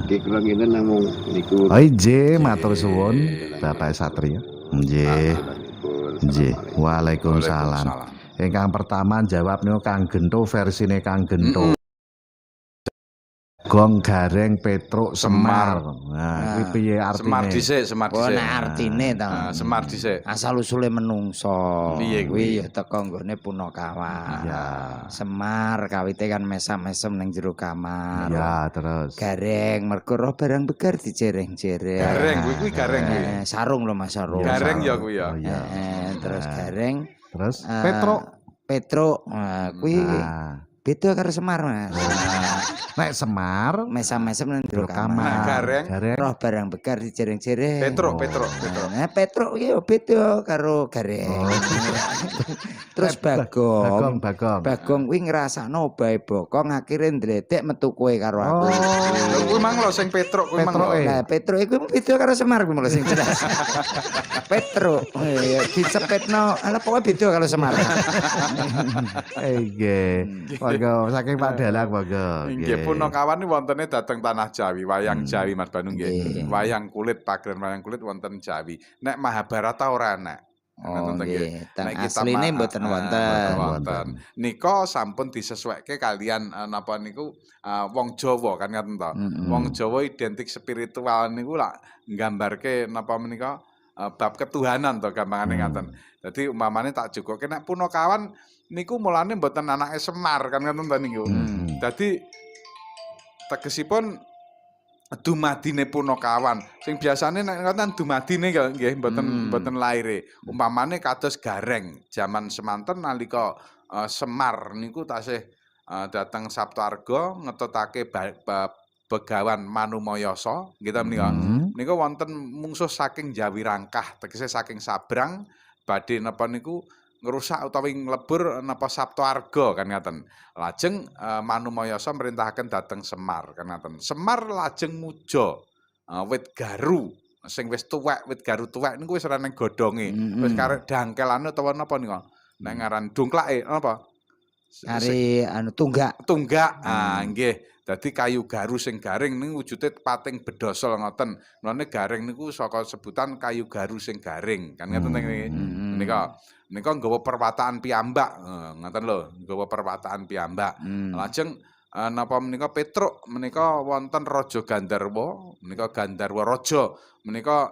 Nggih kula ngene namung niku. Oh, nggih, matur suwun Bapak Satria. Nggih. Waalaikumsalam. Ingkang pertama jawab niku Kang Gento versine Kang Gento. Gong Gareng Petruk Semar. Nah, kuwi piye artine? Semar dhisik. Oh, nek artine to. Semar dhisik. Asal usule menungso. Piye kuwi ya teka nggone Punakawan. Ya. Semar kawite kan mesam-mesem ning jero kamar. Ya, terus. Gareng mergo roh barang begar dijereng-jereng. Gareng kuwi gareng kuwi. Sarung lho Mas sarung. Gareng ya kuwi ya. Terus gareng. Terus Petruk kuwi beda karo Semar, Mas. Nek Semar mesam-mesem nang jero kamar. Gareng roh barang begar dijereng-jereng. Petruk. Nah, Petruk iki beda karo Gareng. Terus Bagong. Bagong kuwi ngrasakno obahe bokong akhire ndredek metu kowe karo aku. Lha kuwi mang lho sing Petruk kuwi mang. Lah Petruk iku beda karo Semar kuwi lho sing jelas. Petruk dicepetno, ala pokoke beda karo Semar. Nggih. Monggo saking Pak Dalang monggo. Nggih Punakawan niku wontene dhateng tanah Jawi, wayang Jawi Mas Banu nggih. Wayang kulit, pagelaran wayang kulit wonten Jawi. Nek Mahabharata ora enak. Oh nggih, teng asline mboten wonten. Nika sampun disesuaikke kalian napa niku wong Jawa kan ngaten to. Wong Jawa identik spiritual niku lak nggambarke napa menika bab ketuhanan to gampangane ngaten. Dadi umpamane tak jogoke nek Punakawan niku mulane mboten anake Semar kan ngoten to niku. Dadi tegesipun dumadine Punakawan. Sing biasane nek ngoten dumadine nggih mboten laire. Umpamane kados Gareng jaman semanten nalika Semar niku tasih dhateng Saptarga ngetutake Begawan Manumayasa nggih ta menika. Menika wonten mungsuh saking Jawi Rangkah, tegese saking Sabrang badhe napa niku ngrusak utawi nglebur napa Saptarga kan ngaten. Lajeng Manumayasa merintahaken dhateng Semar kan ngaten. Semar lajeng muja wit garu sing wis tuwek, wit garu tuwek niku wis ora ning godhonge. Wis karek dangkelane utawa napa nika. Nek ngaran dungklake napa? Kari tunggak. Tunggak. Nggih. Dadi kayu garu sing garing niku wujude pating bedosol ngoten. Mulane garing niku saka sebutan kayu garu sing garing. Kan ngoten niki. Menika nggawa perwataan piyambak. Ngoten lho, nggawa perwataan piyambak. Lajeng napa menika Petruk menika wonten Raja Gandharwa, menika Gandharwa Raja. Menika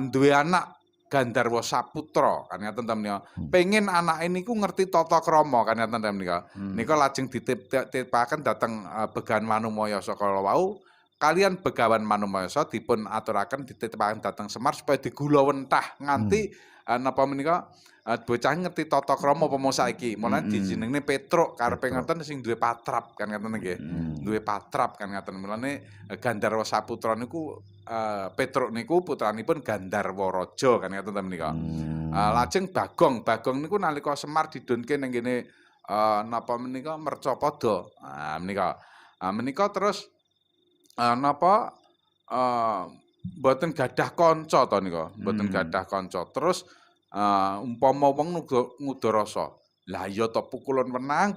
duwe anak Gandharwa Saputra kan ngaten ta menika. Pengin anake niku ngerti tata krama kan ngaten ta menika. Nika lajeng dititipaken dhateng Begawan Manumayasa kala wau kalian Begawan Manumayasa dipun aturaken dititipaken dhateng Semar supaya digula wentah nganti napa menika bocah ngerti tata krama apa saiki. Mulane dijenengne Petruk karepe ngoten sing duwe patrap kan ngaten nggih. Duwe patrap kan ngaten. Mulane Gandharwa Saputra niku Petruk niku putranipun Gandharwa Raja kan ngaten ta menika. Lajeng Bagong niku nalika Semar didunke ning kene napa menika Mercapada. Menika. Menika terus napa mboten gadah kanca to nika, mboten gadah kanca. Terus umpama wong ngudarasa, lah ya to pukulan menang,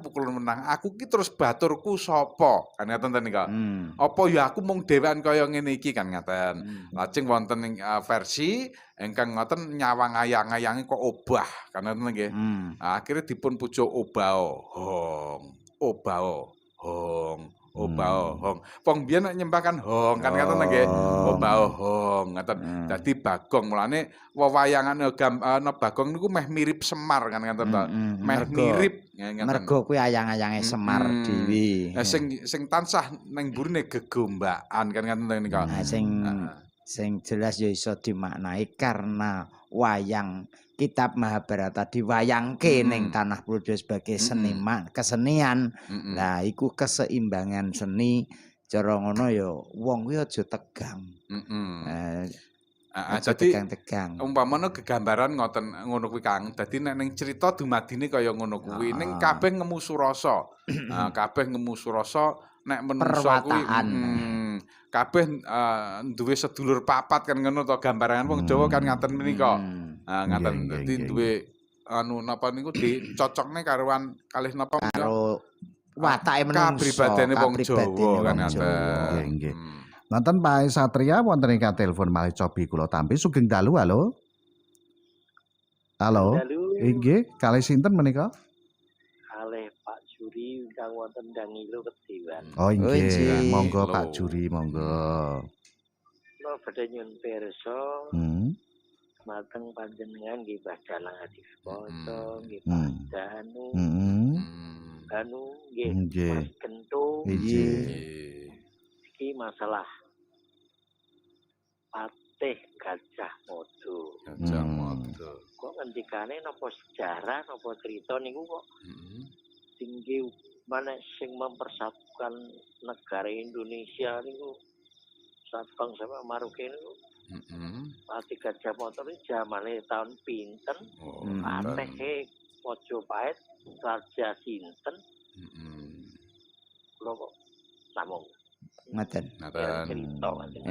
aku ki terus baturku sapa? Kan ngaten ta nika. Apa ya aku mung dhewean kaya ngene iki kan ngaten. Lajeng wonten ing versi ingkang ngoten nyawang ayang-ayange kok obah kan ngoten nggih. Akhire dipun puja obao hong, obao hong. Obao hong. Wong biyen nek nyembah kan hong kan ngaten nggih. Obao hong ngaten. Dadi Bagong mulane wewayangane Bagong niku meh mirip Semar kan ngaten ta. Meh mirip ngaten. Mergo kuwi ayang-ayange Semar dhewe. Sing tansah ning burine gegombakan kan ngaten nika. Sing jelas ya iso dimaknai karena wayang kitab Mahabharata diwayangke ning tanah Pluto sebagai seniman, kesenian. Nah, iku keseimbangan seni cara ngono ya wong kuwi aja tegang. Dadi tegang. umpamane gegambaran ngono kuwi Kang. Dadi nek ning crita dumadine kaya ngono kuwi ning kabeh ngemu surasa. Kabeh ngemu surasa nek menungsa kuwi kabeh duwe sedulur papat kan ngono to gambaran wong Jawa kan ngaten menika. Ngaten dadi duwe napa niku dicocokne karuan kalih napa karo watake menungsa kapribadene wong Jawa kan ngaten. Nggih. Nonton Pak Satria wonten ingkang telepon malih cobi kula tampi sugeng dalu halo. Halo. Nggih, kalih sinten menika? Kalih Pak Juri ingkang wonten Dangilo Kedewan. Oh nggih, monggo Pak Juri, monggo. Kula badhe nyuwun pirsa. Mateng panjenengan nggih Mbah Dalang Adiposo, nggih Pak Danu. Danu nggih Mas Gento. Nggih. Iki masalah Patih Gajah Mada. Gajah Mada. Kok ngendikane napa sejarah napa cerita niku kok tinggi mana sing mempersatukan negara Indonesia niku Sabang sama Maroke niku. Patih Gajah Mada iki jamane tahun pinten? Patih Mojopahit Raja sinten? Kula kok namung ngaten. Cerita ngaten.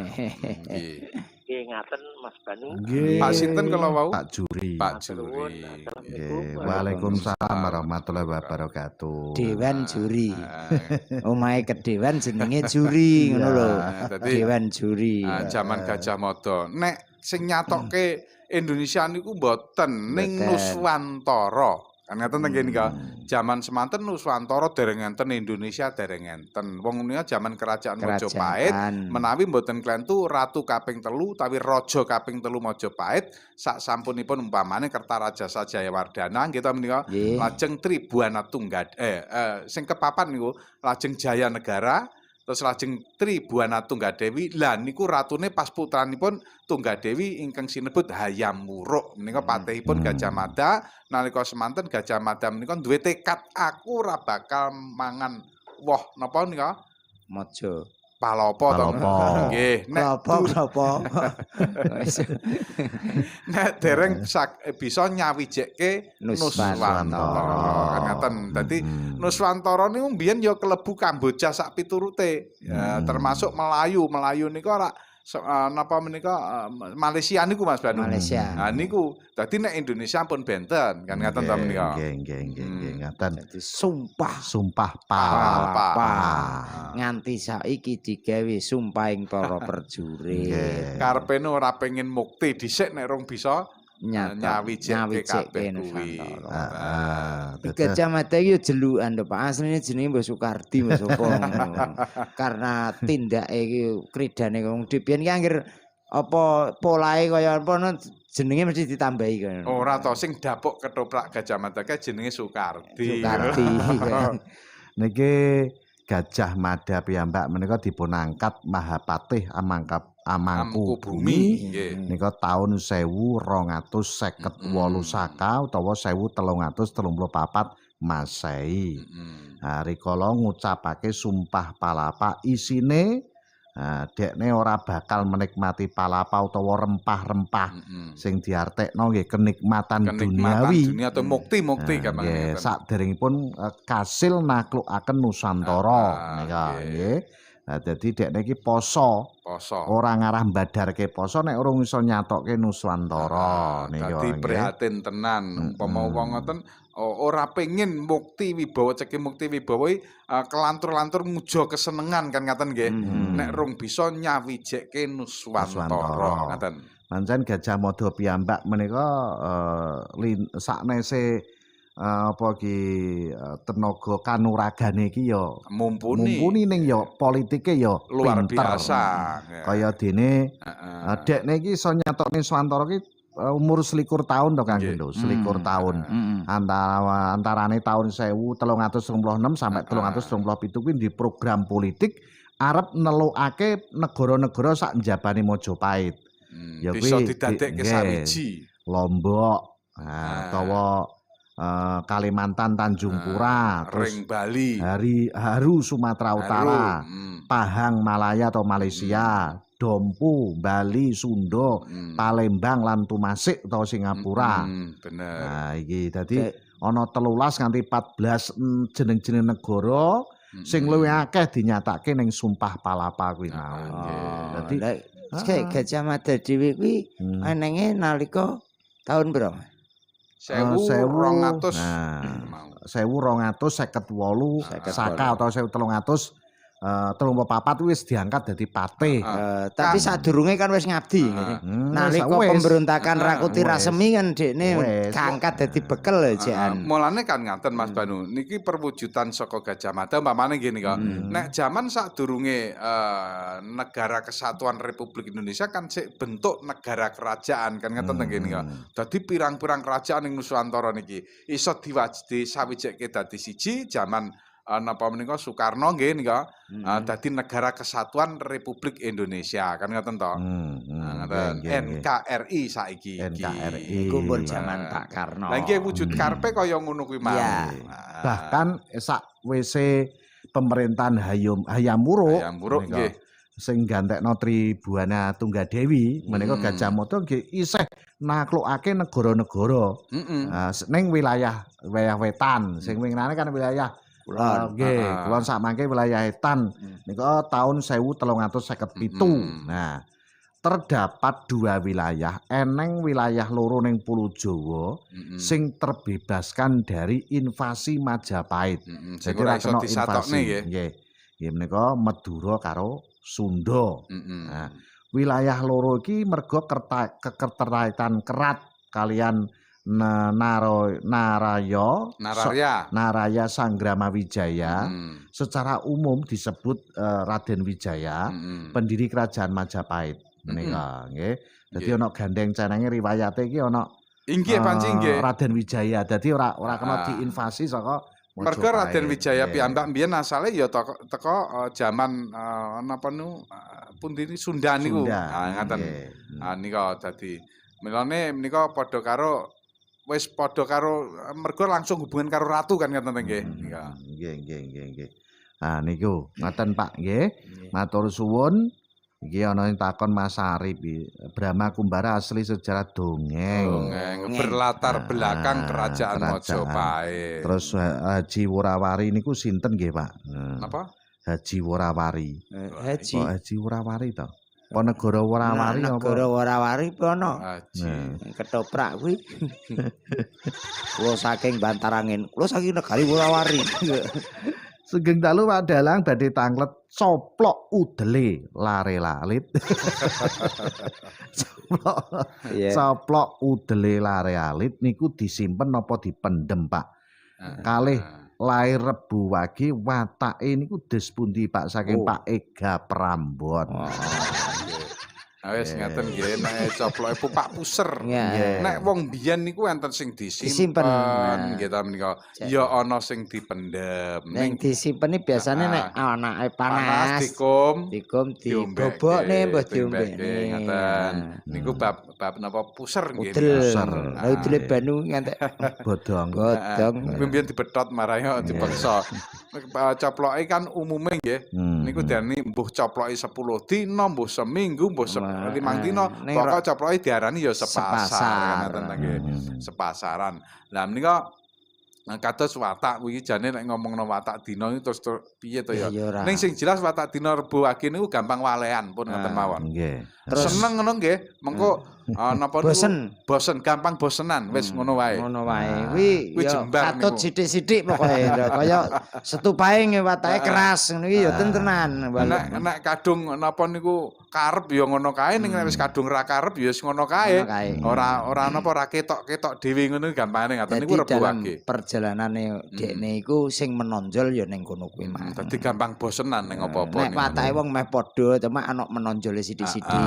Nggih ngaten Mas Banu. Pak sinten kala wau? Pak Juri. Pak Juri. Nggih, Waalaikumsalam warahmatullahi wabarakatuh. Dewan Juri. Omahe Kedewan jenenge Juri ngono lho. Dewan Juri. Jaman Gajah Mada. Nek sing nyatokke Indonesia niku mboten ning Nuswantara. Kan ngaten nggih nika. Jaman semanten Nuswantara dereng enten, Indonesia dereng enten. Wong menika jaman kerajaan Majapahit menawi mboten klentu ratu kaping 3 utawi raja kaping 3 Majapahit sak sampunipun umpamane Kertarajasa Jayawardhana nggih ta menika lajeng Tribuana Tunggal sing kepapat niku lajeng Jayanegara terus lajeng Tribuana Tunggadewi. Lah niku ratune pas putranipun Tunggadewi ingkang sinebut Hayam Wuruk menika patihipun Gajah Mada. Nalika semanten Gajah Mada menika duwe tekad, aku ora bakal mangan woh napa nika Maja. Palopo to. Nggih, Klopo. nek dereng bisa nyawijeke Nuswantara kan ngaten. Dadi Nuswantara niku mbiyen ya klebu Kamboja sak piturute. Ya, termasuk Melayu. Melayu niku ora napa menika Malaysia niku Mas Banu. Malaysia. Nah niku dadi nek Indonesia pun benten kan ngaten ta menika. Nggih, ngaten. Dadi sumpah Palapa. nganti saiki digawe sumpahing para prajurit. Karepene ora pengen mukti dhisik nek rong bisa nyawijeke kabeh kuwi. Gajah Mada iki jelukan to Pak. Asline jenenge Mbah Soekardi Mas Sopo. Karena tindake iki kridane wong dhewean ki anggere apa polahe kaya apa jenenge mesti ditambahi kaya. Ora to sing dapuk ketoprak Gajah Mada kae jenenge Soekardi. Soekardi. Niki Gajah Mada piyambak menika dipunangkat Mahapatih Amangkubumi nika taun 1258 Saka utawa 1334 Masehi. Rikala ngucapake sumpah palapa isine dekne ora bakal menikmati palapa utawa rempah-rempah sing diartekno nggih kenikmatan duniawi. Dunia atau mukti-mukti kan. Nggih, saderengipun kasil naklukaken Nusantara nika nggih. Dadi dekne iki poso. Ora ngarah mbadarke poso nek urung iso nyatokke Nuswantara nika. Dadi prihatin tenan umpama wong ngoten ora pengin mukti wibawa ceki mukti wibawa kelantur-lantur muja kesenengan kan ngaten nggih. Nek rung bisa nyawijeke Nuswantara ngaten. Pancen Gajah Mada piyambak menika saknese apa ki tenaga kanuragane iki ya mumpuni ning ya politike ya luar pinter. Biasa. Kaya dene dekne iki iso nyatokne Swantara ki umur 21 tahun to Kang Gendo, 21 tahun. Antarane tahun 1326 sampai 1327 kuwi di program politik arep nelukake negara-negara sak njabane Majapahit. Ya bisa didadekke sawiji. Lombok, utawa Kalimantan Tanjung Pura, Ring Bali, Haru Sumatera Utara, Pahang Malaya atau Malaysia, Dompu Bali, Sunda, Palembang lan Tumasik atau Singapura. Bener. Nah iki dadi ana 13 nganti 14 jeneng-jeneng negara sing luwih akeh dinyatake ning Sumpah Palapa kuwi mau. Dadi Gajah Mada dhewe kuwi enenge nalika tahun pira? 1258 Saka atau 1334 wis diangkat dadi patih. Tapi sadurunge kan wis ngabdi. Nalika pemberontakan Rakuti Rasemi kan dekne diangkat dadi bekel jekan. Mulane kan ngaten Mas Banu, niki perwujudan saka Gajah Mada umpamane ngene kok. Nek jaman sadurunge negara kesatuan Republik Indonesia kan sik bentuk negara kerajaan kan ngaten ngene kok. Dadi pirang-pirang kerajaan ing Nuswantara niki iso disawijeke dadi siji jaman napa menika Soekarno nggih nika dadi negara kesatuan Republik Indonesia kan ngoten to. Ngoten NKRI saiki iki. Iku pun jaman Pak Karno. Lah iki wujud karepe kaya ngono kuwi mau. Bahkan sakwise pemerintahan Hayam Wuruk nggih sing gantekno Tribuana Tunggadewi menika Gajah Mada nggih isih naklukake negara-negara ning wilayah wetan sing winginane kan wilayah kulon sakmangke wilayah etan nika tahun 1357. Nah, terdapat dua wilayah, eneng wilayah loro ning Pulo Jawa sing terbebaskan dari invasi Majapahit. Jadi ora iso disatokne nggih. Nggih menika Madura karo Sunda. Nah, wilayah loro iki merga keterkaitan kerat kalian Naraya Sanggrama Wijaya secara umum disebut Raden Wijaya pendiri kerajaan Majapahit menika nggih. Dadi ana gandeng cenenge riwayate iki ana inggih pancing nggih Raden Wijaya. Dadi ora kena diinvasi saka Mergo Raden Wijaya Nggih. piyambak mbiyen asale ya teko jaman napa nu pundi Sunda niku. Sunda. Ngaten. Nggih. Nika dadi milane menika padha karo wis padha karo mergo langsung hubungan karo ratu kan ngoten nggih. Nika. Nggih. Nah niku ngoten Pak nggih. Matur suwun. Iki ana sing takon Mas Arif Brahma Kumbara asli sejarah dongeng. Berlatar belakang kerajaan Majapahit. Terus Haji Worawari niku sinten nggih Pak? Napa? Haji Worawari. Haji. Kok Haji Worawari to? Kok negara Worawari apa? Negara Worawari pono. Haji. Ketoprak kuwi. Kulo saking Bantarangin, kulo saking negari Worawari. Sugeng dalu Pak Dalang badhe tanglet coplok udele lare lalit. Coplok udele lare alit niku disimpen napa dipendem Pak? Kalih lair Rebu Wage watake niku des pundi Pak saking Pak Ega Prambon. Wis ngaten nggih nek coploke Pak Puser. Nggih. Nek wong biyen niku enten sing Disimpen. disimpen nggih ta menika. Ya ana sing dipendhem. Ning disimpeni biasane nek anake panas. Dikum digobokne mbah diombekne. Ngaten. Niku bab napa puser nggih. Puser. Lah udele banu ngantek Bodong. Mbiyen dibethot marane dipeksa. Coploke kan umume nggih. Niku diarani mbuh coploke 10 dina, mbuh seminggu, mbuh 5 dina, pokok coploke diarani ya sepasar ngoten nggih. Sepasaran. Lah menika kados watak kuwi jane nek ngomongno watak dina terus piye to ya. Ning sing jelas watak dina Rebo Wage niku gampang walean pun ngoten mawon. Nggih. Terus seneng ngono nggih. Mengko napa niku bosen gampang bosenan wis ngono wae. Ngono wae. Kuwi ya jembar katut niku. sithik-sithik pokoke kaya setupae watake keras ngono iki ya tenan. Nek kadung napa niku karep ya ngono kae ning nek wis kadung ra karep ya wis ngono kae. Ora napa ora ketok-ketok dhewe ngono gampangane ngaten niku Rebo Wage. Perjalanane dekne iku sing menonjol ya ning kono kuwi mah. Dadi gampang bosenan ning apa-apa. Nek watake wong meh padha cuma ana menonjole sithik-sithik.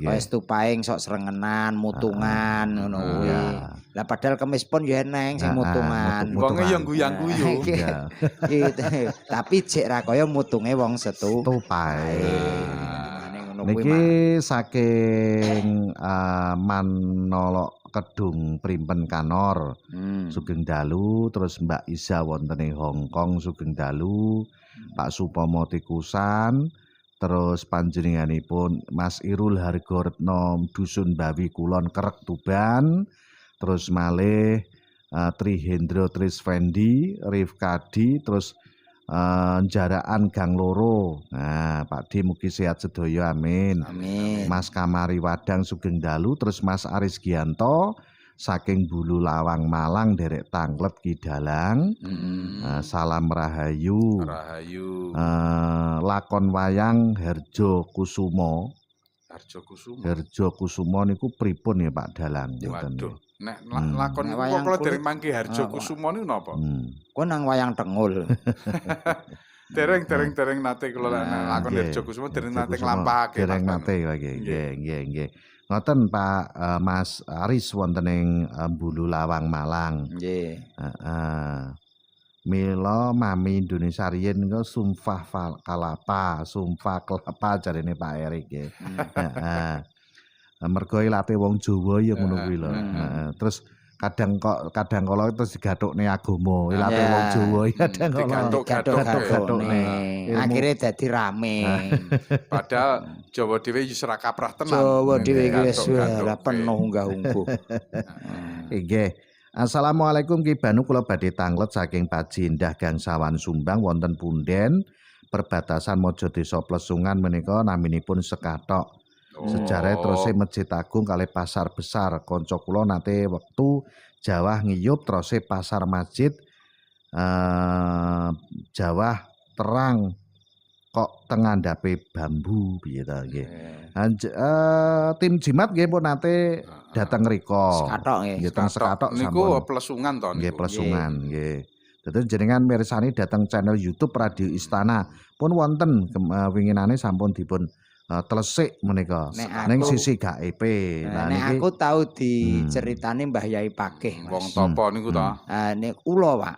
Wis tupaing sok srengenan, mutungan ngono kuwi. Lah padahal kemis pun ya eneng sing mutungan. Wonge ya guyang-guyu. Tapi jek ra kaya mutunge wong Tupae. Ngono kuwi Niki saking Manolo Kedung Primpen Kanor Sugeng Dalu, terus Mbak Isa wontene Hongkong Sugeng Dalu, Pak Supomo Tikusan, terus panjenenganipun Mas Irul Hargoretno Dusun Bawi Kulon Kerek Tuban, terus malih Tri Hendro Trisvendi, Rifkadi, terus Jaraan Gang Loro. Nah, Pak D mugi sehat sedaya amin. Amin. Mas Kamari Wadang Sugeng Dalu, terus Mas Aris Gianto saking Bulu Lawang Malang derek tanglet Kidalang. Salam Rahayu. Lakon wayang Herjo Kusumo. Herjo Kusumo niku pripun ya Pak Dalang? Waduh. Nek lakon niku kok kula dereng mangke Harjo Kusumo niku napa? Ku nang wayang Tengul. Dereng nate kula lakon Harjo Kusumo dereng nate nglampahake. Dereng nate lagi. Nggih. Ngoten Pak Mas Aris wonten ing Bulu Lawang Malang. Nggih. Mila Mami Indonesia riyen engko sumpah kelapa jarene Pak Erik nggih. Mergo ilate wong Jawa ya ngono kuwi lho. Terus kadang kala terus digathukne agama, ilate wong Jawa kadang Digathuk-gathukne. Akhire dadi rame. Padahal Jawa dhewe wis ora kaprah tenan. Jawa dhewe iki wis penuh unggah-ungguh. Nggih. Assalamualaikum Ki Banu, kula badhe tanglet saking Pacindah Gangsawan Sumbang wonten punden perbatasan Mojodesa Plesungan menika naminipun Sekathok. Sejarah terusé Masjid Agung kalih Pasar Besar. Kanca kula nate wektu Jawah ngiyup terusé Pasar Masjid Jawah terang kok tengandhape bambu piye ta nggih. Tim jimat nggih pun nate dateng mriko. Sekathok nggih. Teng Sekathok niku Plesungan to niku. Nggih Plesungan nggih. Dadi jenengan mirsani dateng channel YouTube Radio Istana pun wonten winginane sampun dipun telesik menika ning sisi GAEP. Nek aku tau diceritani Mbah Yai Pakih. Wong Tapa niku to. Nek kula Pak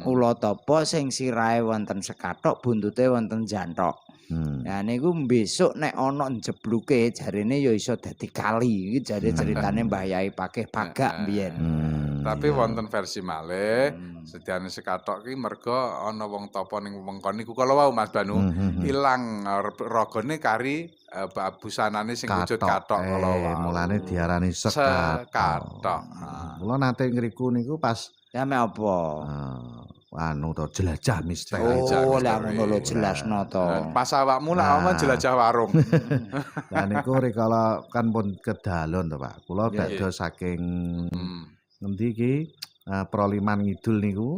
ula tapa sing sirahe wonten sekathok buntute wonten janthok. Nah niku besok nek ana njebluke jarene ya iso dadi kali. Iki jare ceritane Mbah Yai Pakih Pagak mbiyen. Tapi wonten versi malih sediane sekathok ki merga ana wong tapa ning wewengkon niku kala wau Mas Banu ilang ragane kari busanane sing wujud kathok kala wau. Mulane diarani sekathok. Kula nate ngriku niku pas Ame apa? Anu to jelajah misteri. Oh, lah ngono lho jelasno to. Pas awakmu lah omong jelajah warung. Lah niku rikala kan pun kedalon to Pak. Kula badhe saking ngendi iki Proliman Ngidul niku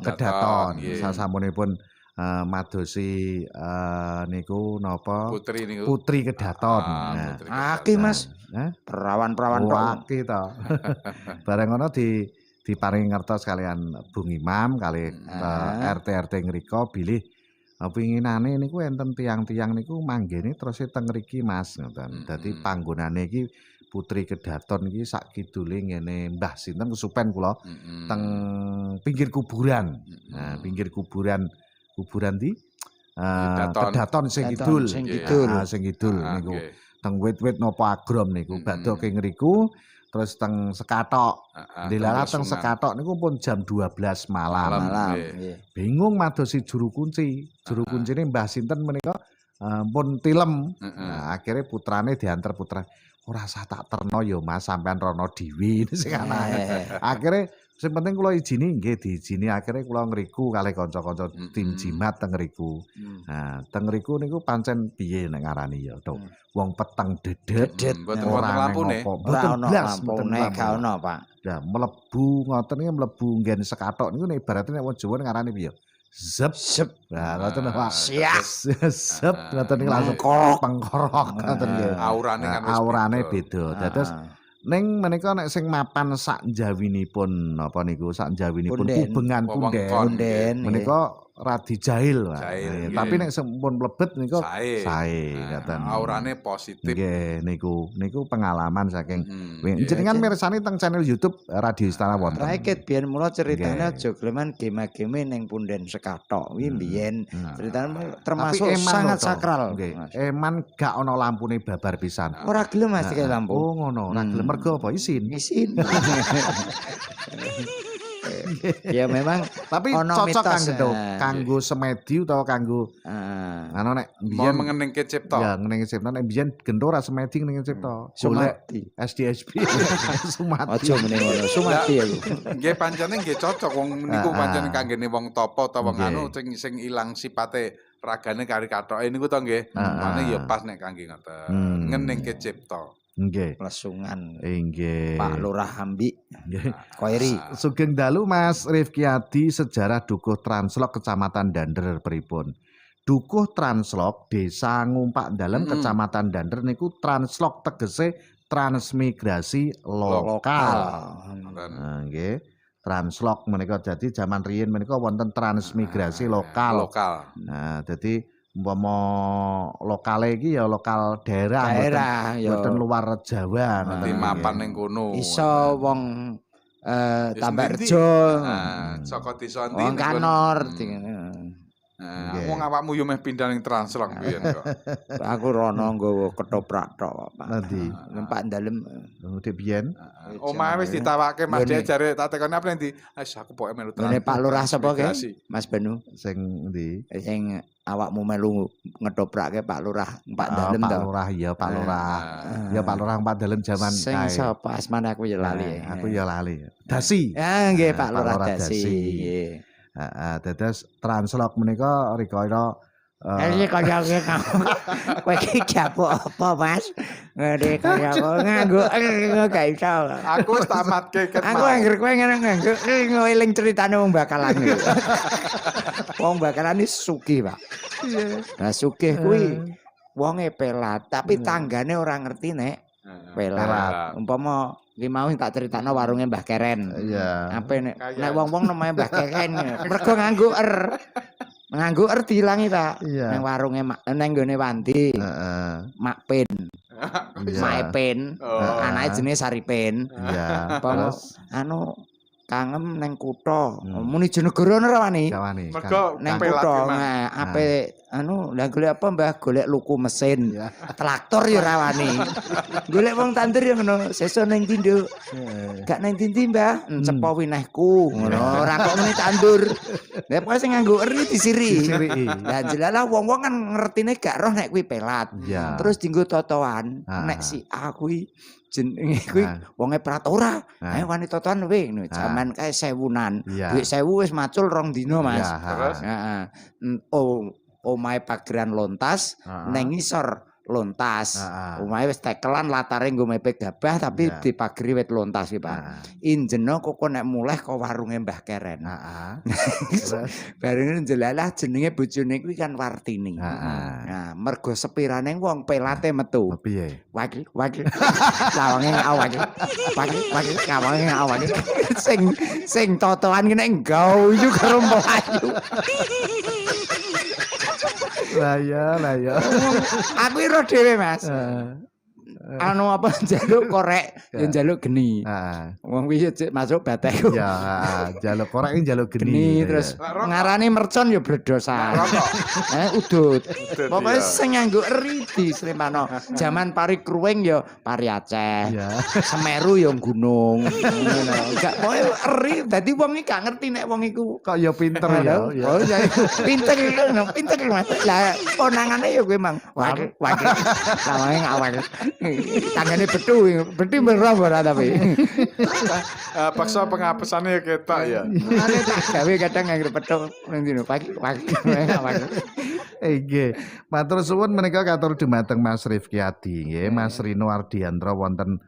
kedaton. Sasampunipun madosi niku napa? Putri niku. Putri kedaton. Aki Mas. Perawan-perawan tok. Aki to. Bareng ngono diparingi ngertos kalian Bung Imam kali RT-RT ngrika bilih pinginane niku enten tiang-tiang niku manggene terus teng mriki Mas ngoten. Dadi panggonane iki Putri Kedaton iki sak kidule ngene Mbah sinten kesupen kula teng pinggir kuburan. Nah, pinggir kuburan di Kedaton sing kidul. Sing kidul niku. Teng wit-wit napa agrom niku badhe ke ngriku terus teng sekathok. Dilalah teng sekathok niku pun jam 12 malam. Bingung madosi juru kunci. Juru kuncine Mbah sinten menika pun tilem. Nah, akhirnya putrane diantar putra. Ora usah tak terno ya Mas sampean rono dhewe sing anake. Akhire sing penting kula izini nggih diizini akhire kula ngriku kalih kanca-kanca tim jimat teng ngriku. Nah, teng ngriku niku pancen piye nek ngarani ya to. Wong peteng dedet mboten wonten lampune. Mboten blas lampune gak ono, Pak. Lah mlebu ngoten iki mlebu nggen sekathok niku nek ibaratne nek wong Jawa ngarani piye? Zep. Nah, ngoten Pak. Siap. Zep ngoten niku langsung pengkorok ngoten nggih. Aurane beda. Dados ning menika nek sing mapan sak njawinipun napa niku sak njawinipun kubengan punden menika radi jahil Pak. Tapi nek sampun mlebet niku sae ngoten. Aurane positif. Nggih niku pengalaman saking jenengan mirsani teng channel YouTube Radio Istana wonten. Raket biyen mula ceritane aja gleman game-game ning punden sekathok. Kuwi biyen ceritane termasuk sangat sakral. Eman gak ana lampune babar pisan. Ora gelem Mas iki lampu. Oh ngono, ora gelem mergo apa isin. Ya memang tapi cocok kanggo semedi utawa kanggo anu nek biyen mengeningke cipta. Ya ngeningke cipta nek biyen gento ra semedi ngeningke cipta. Sumati. SDSP. Sumati. Aja meneng ngono. Sumati aku. Nggih pancene nggih cocok wong niku pancen kanggene wong topo utawa wong anu sing ilang sipate ragane kari kathoke niku to nggih. Mane ya pas nek kangge ngoten. Ngeningke cipta. Nggih. Lesungan. Nggih. Pak Lurah Hambi. Nggih. Koiri. Sugeng dalu Mas Rifki Adi sejarah Dukuh Translok Kecamatan Dander pripun. Dukuh Translok Desa Ngumpak Dalem Kecamatan Dander niku translok tegese transmigrasi lokal. Nggih. Translok menika dadi jaman riyin menika wonten transmigrasi lokal. Nah, dadi umpama lokale iki ya lokal daerah mboten luar Jawa nanti mapan ning kono iso wong Tambarjo saka desa ndi wong Kanor wong awakmu yo meh pindah ning Translok biyen kok aku rono nggawa ketoprak tok Pak nanti numpak dalem ngene biyen omahe wis ditawake Mas Dia jare tak tekoni apa ndi wis aku pokoke melu Translok Pak Lurah sapa ke Mas Banu sing ndi sing awakmu melu ngetoprake Pak Lurah Pak Dalem Pak Lurah ya Pak Lurah. Ya Pak Lurah Pak Dalem jaman kae. Sing sapa asmane aku ya lali. Aku ya lali. Dasi. Ya nggih Pak Lurah Dasi. Nggih. Heeh, dados Translok menika rikala Iki kaya kowe iki japo apa Mas? Ngene kaya nganggo gak iso. Aku wis tamatke ket. Aku anggere kowe ngene nganggo ngeling critane wong bakalan. Wong bakalan iki sugih, Pak. Nah, sugih kuwi wonge pelat, tapi tanggane ora ngerti nek pelat. Umpama iki mau tak critakno warunge Mbah Keren. Iya. Ape nek wong-wong namanya Mbah Keren mergo nganggo nganggo diilangi Pak. Nang warunge nang nggone Wandi. Heeh. Makpin. Maepin. Anake jenenge Saripin. Iya. Terus anu kangem neng kutha. Muni Jonegoro ora wani. Gawane. Mergo Neng pelat kutha memang. ape lah golek apa Mbah? Golek luku mesin. Traktor ya ora wani. Golek wong tandur ya ngono. Sesuk neng ndi, Nduk? Gak neng ndi, Mbah? Cepo winehku ngono. Ora kok muni tandur. Lah pokoke sing nganggo eri disiri. Lah jelalah wong-wong kan ngertine gak roh nek kuwi pelat. Iya. Terus dienggo totoan. Nek si A kuwi jenenge kuwi wonge Pratora. Ayo wani totoan we ngono. Jaman kae 1000-an. Duit 1000 wis macul 2 dina, Mas. Terus Heeh. Omahe pageran lontas neng ngisor lontas. Omahe wis tekelan latare nggo mepek gabah tapi dipageri wit lontas iki, Pak. Injeno kok nek muleh kok warunge Mbah Keren. Bareng jelalah jenenge bojone kuwi kan Wartini. Nah, mergo sepirane wong pelate metu. Piye? Wakil. Lawange awak. Wakil kawange awak. Sing totoan ki nek nggawu iku karo Melayu. Lah ya. Aku ira dhewe, Mas. Anu apa njaluk korek ya njaluk geni. Wong kuwi masuk batek. Ya, njaluk korek njaluk geni. Terus ngarani mercon ya bledosan. Udut. Pokoke sing nganggo eri dislempano. Jaman pari kruwing ya pari Aceh. Semeru ya gunung. Ngono. Gak pokoke eri dadi wong iki gak ngerti nek wong iku kok ya pinter ya. Oh ya pinter Mas. Lah ponangane ya kuwi Mang. Wakil. Lawange awak. Tangane betu merah ora tapi. paksa pengapesannya ya ketok ya. Ane tak gawe kadang nganggo petuk ning dino pagi. Nggih. Matur suwun menika katur dumateng Mas Rifki Adi nggih, Mas Rino Ardiandra wonten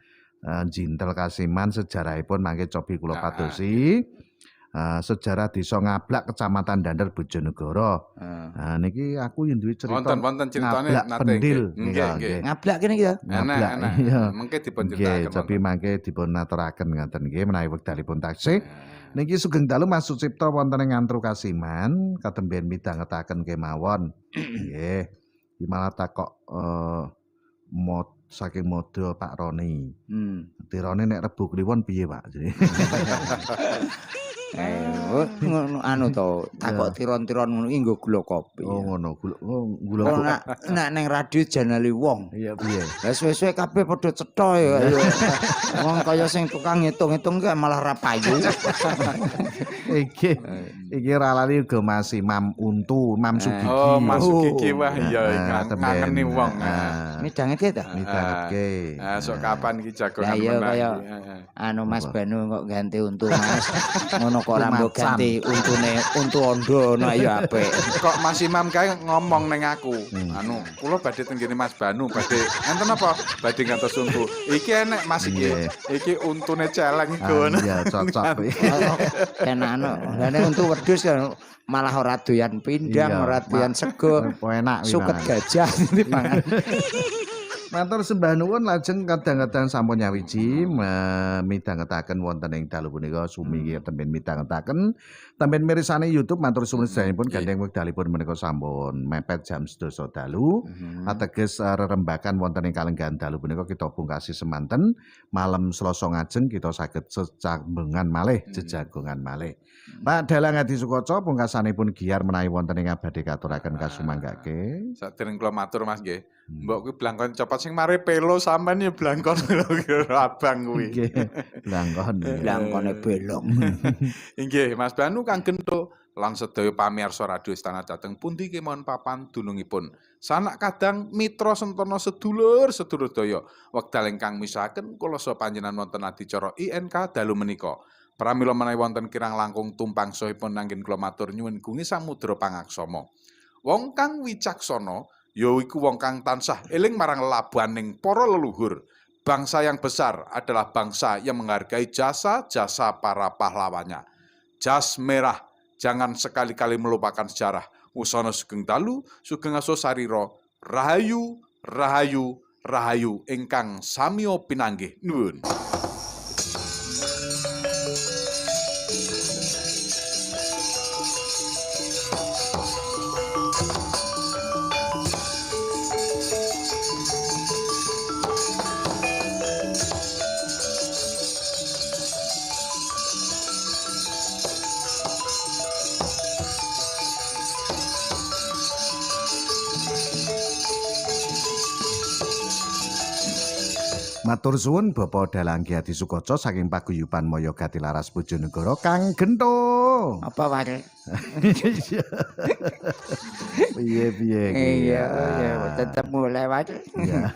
Jintel Kasiman sejarahipun mangke cobi kula padosi. Sejarah Desa Ngablak Kecamatan Dander Bojonegoro. Niki aku yang duwe cerita. Wonten ceritane Ngablak nate. Pendil. Nggih. Ngablak kene iki ya. Ngablak. Enak. Mengke dipun Nggih, critakaken. tapi mangke dipun aturaken ngoten nggih menawi wekdalipun taksih. Niki sugeng dalu Mas Sucipto wonten ing Antru Kasiman katemben midhangetaken kemawon. Nggih. Iki malah takok saking modho Pak Roni. Tirone nek Rebo Kliwon piye, Pak? Anu to, takok tiron-tiron ngono iki nggo gula kopi. Oh ngono, gula kopi. Nek ning radio janali wong. Iya piye? Lah suwe-suwe kabeh padha cetha ya. Wong kaya sing tukang ngitung-ngitung ki malah ra payu. Iki ralani uga Mas Imam Untu, Imam Sugiki. Oh, Mas Sugiki wah iya ngangeni wong. Midangetke ta? Midangetke. Sok kapan iki jagongan meneh. meneh. Kaya anu Mas Banu kok ganti untu Mas. Ngono kok ora mbok ganti untune untu ondo ngono ayo apik. Kok Mas Imam kae ngomong ning aku. Anu, kula badhe tenggene Mas Banu, badhe enten apa? Badhe ngantos untu. Iki enek Mas iki. Iki untune celeng iku. Iya, cocok. Kenano. Lah nek untu wedhus kan malah ora doyan pindang, ora doyan sego. Enak Suket gajah dipangan. Matur sembah nuwun lajeng kadang-kadang sampun nyawiji midhangetaken wonten ing dalu punika sumiki temben midhangetaken temben mirsani YouTube matur suwun sedayanipun gandeng wekdalipun menika sampun mepet jam 12 dalu ateges rerembakan wonten ing kalenggahan dalu punika kita pungkasi semanten malam Selasa ngajeng kita saged secambengan malih jejagongan malih. Pak Dalang Adi Sukoco pungkasanipun giar menawi wonten ing abadhe katuraken kasumanggake. Sadereng kula matur Mas nggih. Mbok kuwi blangkon copot sing mari pelo sampean ya blangkon abang kuwi. Nggih. Blangkone belong. Inggih, Mas Banu Kang Gento lan sedaya pamirsa Radio Istana Jateng pundi kemawon papan dunungipun. Sanak kadang mitra sentana sedulur daya wekdal ingkang misahaken kula saha panjenengan wonten adicara INK dalu menika. Pramila menawi wonten kirang langkung tumpang sahipun anggen kula matur nyuwun gungi samudra pangaksama. Wong kang wicaksana ya iku wong kang tansah eling marang labaning para leluhur. Bangsa yang besar adalah bangsa yang menghargai jasa-jasa para pahlawannya. Jas merah, jangan sekali-kali melupakan sejarah. Usana sugeng dalu, sugeng aso sariro, rahayu, rahayu, rahayu, ingkang samyo pinanggih. Nuwun. Matur suwun Bapak Dalang Ki Adi Sukoco saking paguyuban Maya Gatilaras Bojonegoro Kang Gento. Apa wae? Piye Iya, tetep mulai wae. Iya.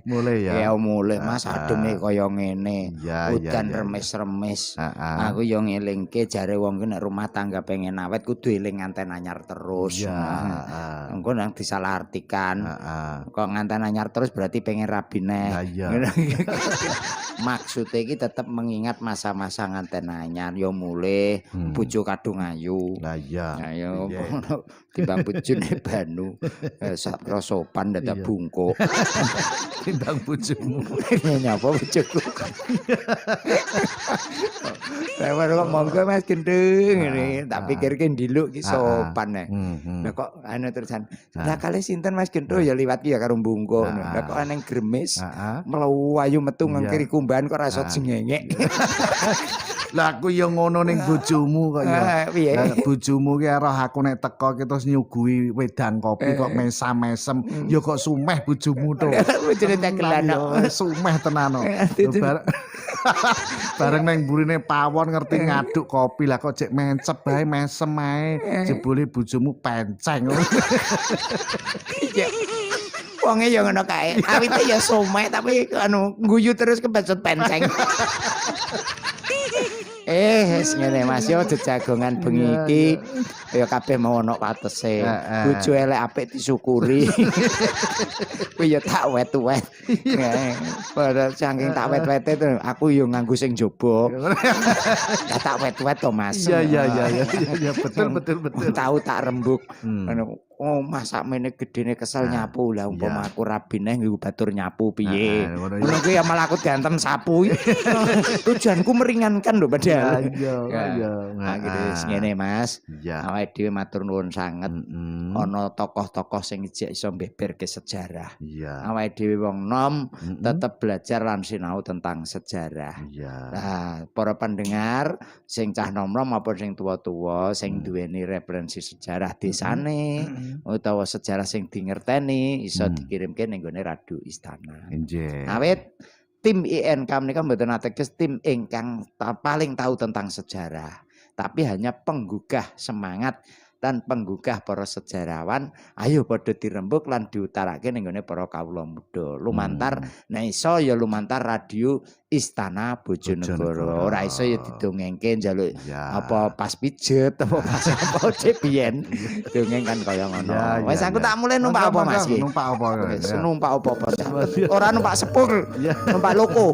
Mulai ya. Ya mulai Mas ademe kaya ngene. Iya, Udan iya, remes-remes. Heeh. Aku yo ngelingke jare wong ki nek rumah tangga pengen awet kudu eling nganten anyar terus. Iya, Nah, engko nang disalahartikan. Heeh. Kok nganten anyar terus berarti pengen rabi neh. Lah iya. Maksudnya iki tetep mengingat masa-masa nganten anyar yo mulai bojo kadung ayu. Lah iya. Ayo Piye? timbang bojone Banu sak sopan dadak Iya. bungkuk. Timbang bojomu. Nyapa bojoku. Lewat kok monggo Mas Gendeng ngene. Tak pikirke ndiluk ki sopan nek. Lah kok anu terusan. Lah kali sinten Mas Gendeng ya liwat ki ya karo bungkuk. Lah kok aneng gremes. Melu ayu metu ngengkiri kumbahan kok rasa jengengek. Lah aku ya ngono ning bojomu kok ya. Piye? Lah bojomu ki roh aku nek teko ki terus nyuguhi wedang kopi kok mesam-mesem ya kok sumeh bojomu to. Bojone tegelan kok. Sumeh tenan kok. Bareng nang burine pawon ngerti ngaduk kopi lah kok cek mencep bae mesem ae. Jebule bojomu penceng. Wonge ya ngono kae. Awite ya someh tapi anu guyu terus kebacut penceng. Ngene Mas yo jejagongan bengi iki ya kabeh mau ono watese. Bojo elek apik disyukuri. Kuwi ya tak wet-wet. Padahal saking tak wet-wete aku yo nganggo sing jaba. Ya tak wet-wet to Mas. Iya betul. Tahu tak rembug. Oh masak mene gedene kesel nyapu lah umpama aku rabi neh nggo batur nyapu piye. Ngono kuwi ya malah aku diantem sapu. Tujuanku meringankan lho padahal. Iya. Nah gitu ngene Mas. Awake dhewe matur nuwun sanget. Ana tokoh-tokoh sing ijek iso mbeberke sejarah. Awake dhewe wong nom tetep belajar lan sinau tentang sejarah. Nah, para pendengar sing cah nom-nom maupun sing tuwa-tuwa sing duweni referensi sejarah desane utawa sejarah sing dingerteni iso dikirimke ning gone Radio Istana. Nggih. Awit tim INK menika mboten ateges tim ingkang paling tahu tentang sejarah, tapi hanya penggugah semangat dan penggugah para sejarawan. Ayo padha dirembuk lan diutarake ning gone para kawula muda. Lumantar nek iso ya lumantar Radio Istana Bojonegoro. Ora iso ya didongengke njaluk apa pas pijet apa pas apa cepiyen. Dongeng kan kaya ngono. Wis aku tak mulai numpak apa Mas iki? Numpak apa? Wis numpak apa-apa. Ora numpak sepur, numpak loko.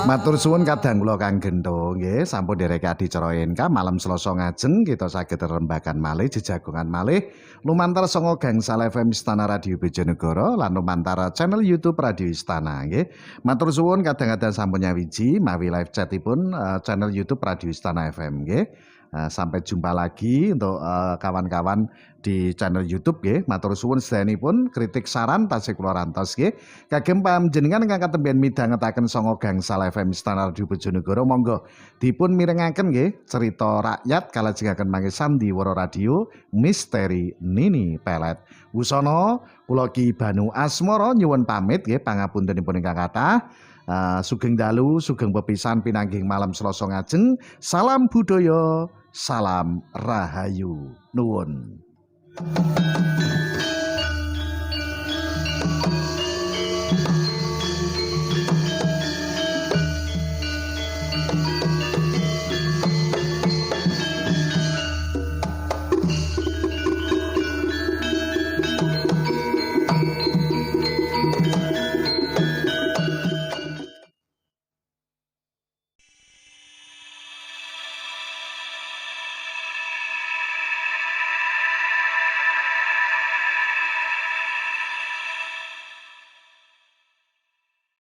Matur suwun kadang kula Kang Gento nggih sampun derek adicara NK malam Selasa ngajeng kita saged rembagan malih jejagongan malih lumantar sanga gangsal FM Istana Radio Bojonegoro lan lumantar channel YouTube Radio Istana nggih. Matur suwun kadang-kadang sampun nyawiji mawi live chatipun channel YouTube Radio Istana FM nggih. Sampai jumpa lagi untuk kawan-kawan di channel YouTube nggih. Matur suwun sedayanipun kritik saran tasih kula rantos nggih. Kagem panjenengan ingkang katemben midhangetaken sanga gangsal FM Istana Radio Bojonegoro monggo dipun mirengaken nggih cerita rakyat kalajengaken mangke sandiwara radio misteri Nini Pelet. Wusana kula Ki Banu Asmara nyuwun pamit nggih pangapuntenipun ingkang kathah. Sugeng dalu, sugeng pepisan pinanggih malam Selasa ngajeng. Salam budaya, salam rahayu. Nuwun.